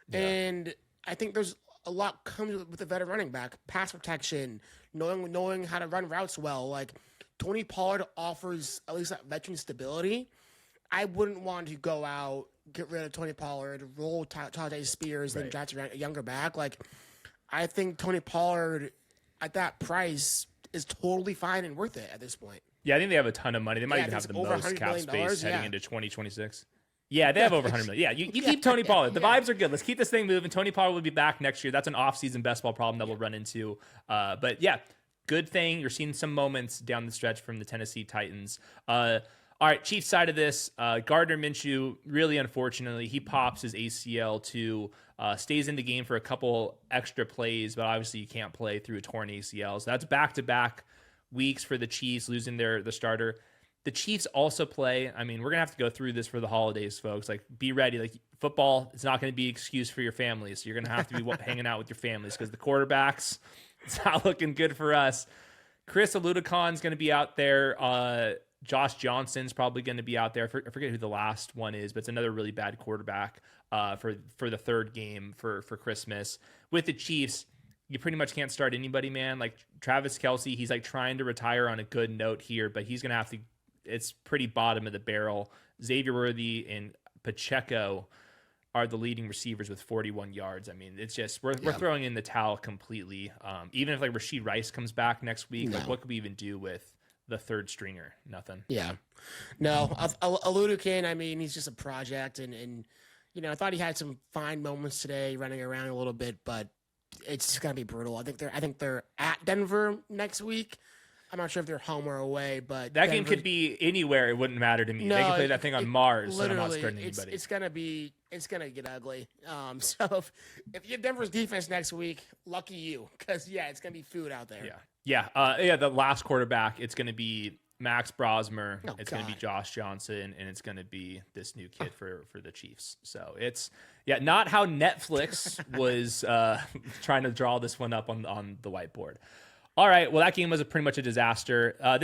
Yeah. And I think there's a lot comes with a veteran running back, pass protection, knowing how to run routes well. Like, Tony Pollard offers at least that veteran stability. I wouldn't want to go out, get rid of Tony Pollard, roll Tyjae Spears, then draft a younger back. Like, I think Tony Pollard at that price is totally fine and worth it at this point. Yeah, I think they have a ton of money. They might even have the most cap space heading into 2026. Yeah, they have over $100 million. Yeah, you keep Tony Pollard. The vibes are good. Let's keep this thing moving. Tony Pollard will be back next year. That's an off-season best ball problem that we'll run into. But yeah, good thing. You're seeing some moments down the stretch from the Tennessee Titans. All right, Chiefs side of this, Gardner Minshew, really unfortunately, he pops his ACL to stays in the game for a couple extra plays, but obviously you can't play through a torn ACL. So that's back-to-back weeks for the Chiefs, losing the starter. The Chiefs also play. I mean, we're going to have to go through this for the holidays, folks. Like, be ready. Like, football, it's not going to be an excuse for your families. So you're going to have to be hanging out with your families because the quarterbacks, it's not looking good for us. Chris Aludicon's going to be out there. Josh Johnson's probably going to be out there. I forget who the last one is, but it's another really bad quarterback for the third game for Christmas. With the Chiefs, you pretty much can't start anybody, man. Like, Travis Kelce, he's like trying to retire on a good note here, but he's going to have to, it's pretty bottom of the barrel. Xavier Worthy and Pacheco are the leading receivers with 41 yards. I mean, it's just, we're throwing in the towel completely. Even if like Rashid Rice comes back next week, like, what could we even do with the third stringer? Nothing. Yeah. No, Aludicin, I mean, he's just a project, and you know, I thought he had some fine moments today running around a little bit, but it's just gonna be brutal. I think they're at Denver next week. I'm not sure if they're home or away, but that game could be anywhere. It wouldn't matter to me. No, they can play that thing on Mars, and I'm not starting anybody. It's gonna get ugly. So if you have Denver's defense next week, lucky you, because it's gonna be food out there. Yeah. The last quarterback, it's gonna be Max Brosmer. It's gonna be Josh Johnson, and it's gonna be this new kid for the Chiefs. So it's not how Netflix was trying to draw this one up on the whiteboard. All right, well, that game was pretty much a disaster. The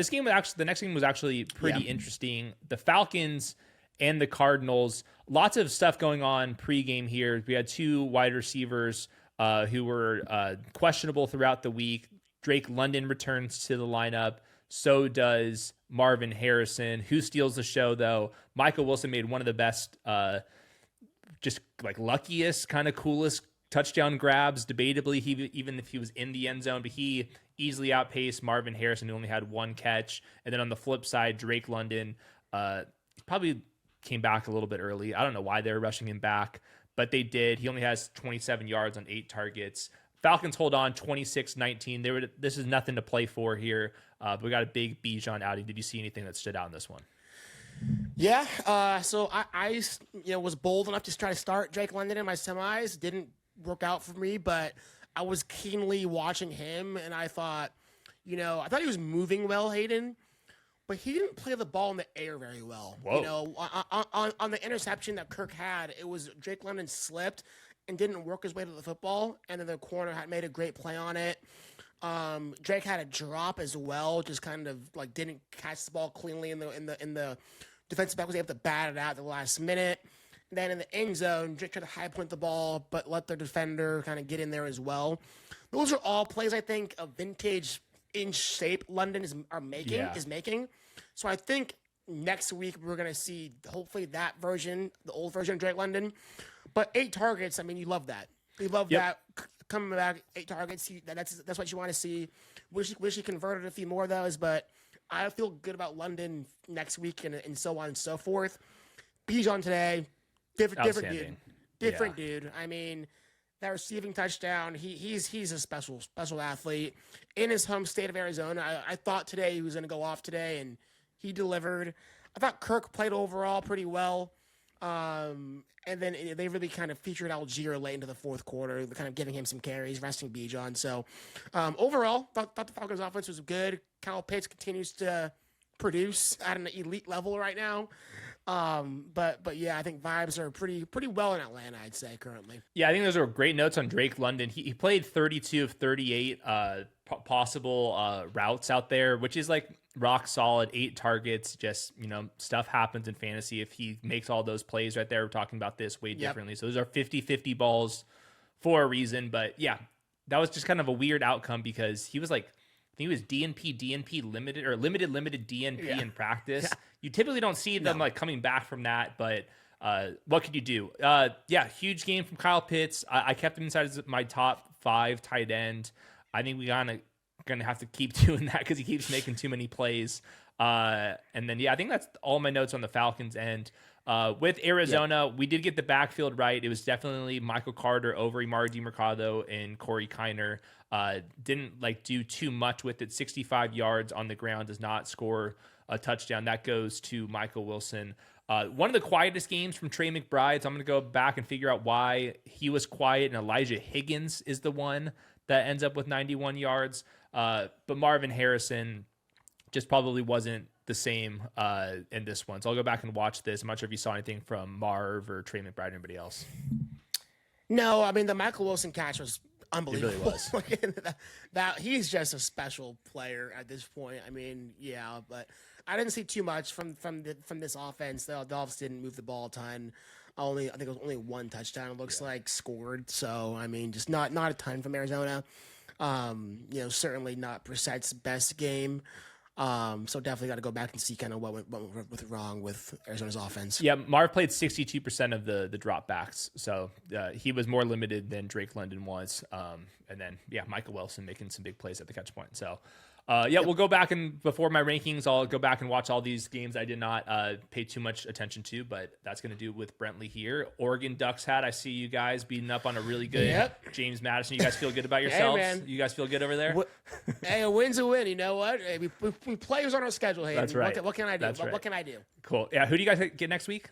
next game was actually pretty interesting. The Falcons and the Cardinals, lots of stuff going on pregame here. We had 2 wide receivers who were questionable throughout the week. Drake London returns to the lineup. So does Marvin Harrison. Who steals the show, though? Michael Wilson made one of the best, just like luckiest, kind of coolest touchdown grabs, debatably, even if he was in the end zone, but he easily outpaced Marvin Harrison, who only had 1 catch. And then on the flip side, Drake London probably came back a little bit early. I don't know why they were rushing him back, but they did. He only has 27 yards on 8 targets. Falcons hold on 26-19. This is nothing to play for here, but we got a big Bijan outing. Did you see anything that stood out in this one? Yeah, so I was bold enough to try to start Drake London in my semis. Didn't work out for me, but I was keenly watching him, and I thought he was moving well, Hayden, but he didn't play the ball in the air very well. Whoa. On the interception that Kirk had, it was Drake London slipped and didn't work his way to the football, and then the corner had made a great play on it. Drake had a drop as well, just kind of like didn't catch the ball cleanly in the defensive back was able to bat it out at the last minute. Then in the end zone, Drake tried to high point the ball, but let their defender kind of get in there as well. Those are all plays, I think, of vintage in shape London is making. So I think next week we're going to see hopefully that version, the old version of Drake London. But 8 targets, I mean, you love that. You love that coming back, 8 targets. That's what you want to see. Wish he converted a few more of those, but I feel good about London next week and so on and so forth. Bijan today, different dude. I mean, that receiving touchdown, he's a special athlete in his home state of Arizona. I thought today he was going to go off today, and he delivered. I thought Kirk played overall pretty well. And then they really kind of featured Algier late into the fourth quarter, kind of giving him some carries, resting Bijan. So overall, thought the Falcons' offense was good. Kyle Pitts continues to produce at an elite level right now. But yeah, I think vibes are pretty well in Atlanta, I'd say currently. Yeah, I think those are great notes on Drake London. He played 32 of 38 possible routes out there, which is like rock solid. 8 targets. Just, stuff happens in fantasy if he makes all those plays right there. We're talking about this way differently. So those are 50-50 balls for a reason. But yeah, that was just kind of a weird outcome because he was like, I think he was DNP limited or limited DNP in practice. Yeah. You typically don't see them like coming back from that, but what could you do? Huge game from Kyle Pitts. I kept him inside my top 5 tight end. I think we gonna have to keep doing that because he keeps making too many plays. And then I think that's all my notes on the Falcons end. With Arizona, we did get the backfield right. It was definitely Michael Carter over Imari DiMercado and Corey Kiner. Didn't do too much with it. 65 yards on the ground, does not score a touchdown. That goes to Michael Wilson. One of the quietest games from Trey McBride. So I'm going to go back and figure out why he was quiet. And Elijah Higgins is the one that ends up with 91 yards. But Marvin Harrison just probably wasn't the same in this one. So I'll go back and watch this. I'm not sure if you saw anything from Marv or Trey McBride or anybody else. No, I mean, the Michael Wilson catch was unbelievable. It really was. that he's just a special player at this point. I mean, yeah, but I didn't see too much from this offense. The Dolphins didn't move the ball a ton. I think it was only 1 touchdown. It looks like scored. So I mean, just not a ton from Arizona. Certainly not Brissett's best game. So definitely got to go back and see kind of what went wrong with Arizona's offense. Yeah, Marv played 62% of the dropbacks, so he was more limited than Drake London was. And then Michael Wilson making some big plays at the catch point. So we'll go back and before my rankings, I'll go back and watch all these games I did not pay too much attention to, but that's going to do with Brentley here. Oregon Ducks hat. I see you guys beating up on a really good James Madison. You guys feel good about yourselves? Hey, man. You guys feel good over there? Hey, a win's a win. You know what? Hey, we players on our schedule. Hayden. That's right. What can I do? That's right. What can I do? Cool. Yeah. Who do you guys get next week?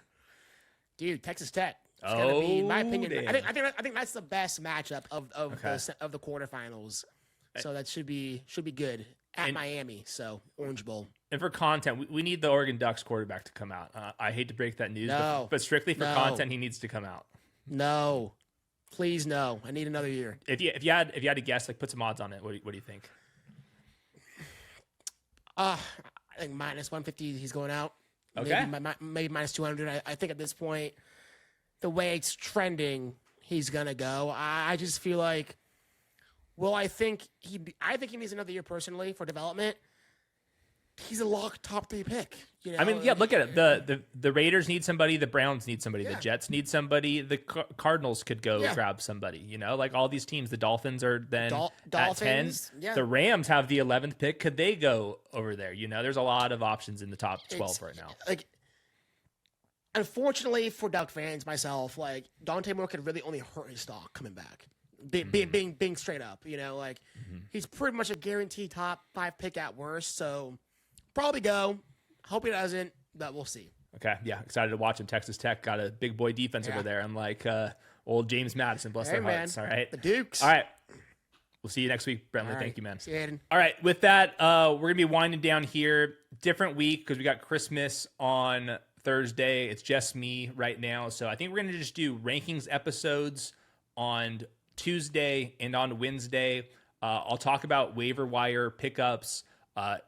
Dude, Texas Tech. It's gonna be, in my opinion, I think that's the best matchup of the quarterfinals. So that should be good at Miami. So Orange Bowl. And for content, we need the Oregon Ducks quarterback to come out. I hate to break that news, but strictly for content, he needs to come out. No, please no. I need another year. If you had to guess, put some odds on it. What do you think? I think minus 150. He's going out. Okay. Maybe minus 200. I think at this point, the way it's trending, he's gonna go. I just feel like. Well, I think he needs another year personally for development. He's a lock top 3 pick. I mean, look at it. The Raiders need somebody. The Browns need somebody. The Jets need somebody. The Cardinals could go grab somebody. all these teams. The Dolphins are then at 10. Yeah. The Rams have the 11th pick. Could they go over there? There's a lot of options in the top 12 right now. Unfortunately for Duck fans, myself, Dante Moore could really only hurt his stock coming back. Being straight up, he's pretty much a guaranteed top 5 pick at worst. So probably go. Hope he doesn't, but we'll see. Okay, yeah, excited to watch him. Texas Tech got a big boy defense over there, unlike old James Madison. Bless their hearts. All right, the Dukes. All right, we'll see you next week, Brentley. Right. Thank you, man. See you, Hayden. All right, with that, we're gonna be winding down here. Different week because we got Christmas on Thursday. It's just me right now, so I think we're gonna just do rankings episodes on Tuesday and on Wednesday. I'll talk about waiver wire pickups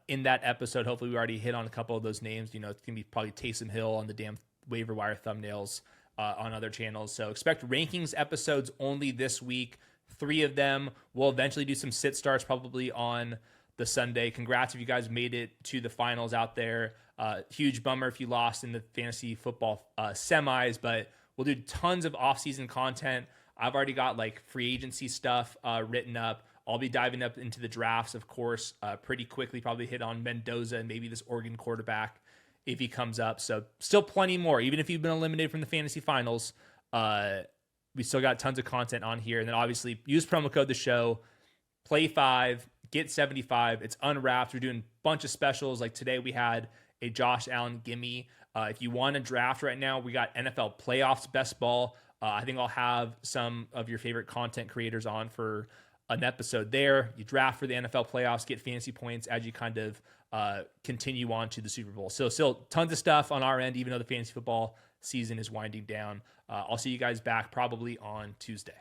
in that episode. Hopefully we already hit on a couple of those names. It's going to be probably Taysom Hill on the damn waiver wire thumbnails on other channels. So expect rankings episodes only this week. 3 of them. We'll eventually do some sit starts probably on the Sunday. Congrats if you guys made it to the finals out there. Huge bummer if you lost in the fantasy football semis, but we'll do tons of off-season content. I've already got like free agency stuff written up. I'll be diving up into the drafts, of course, pretty quickly, probably hit on Mendoza and maybe this Oregon quarterback if he comes up. So still plenty more. Even if you've been eliminated from the fantasy finals, we still got tons of content on here. And then obviously use promo code the show, play 5, get 75. It's unwrapped. We're doing a bunch of specials. Like today we had a Josh Allen gimme. If you want to draft right now, we got NFL playoffs best ball. I think I'll have some of your favorite content creators on for an episode there. You draft for the NFL playoffs, get fantasy points as you kind of continue on to the Super Bowl. So still tons of stuff on our end, even though the fantasy football season is winding down. I'll see you guys back probably on Tuesday.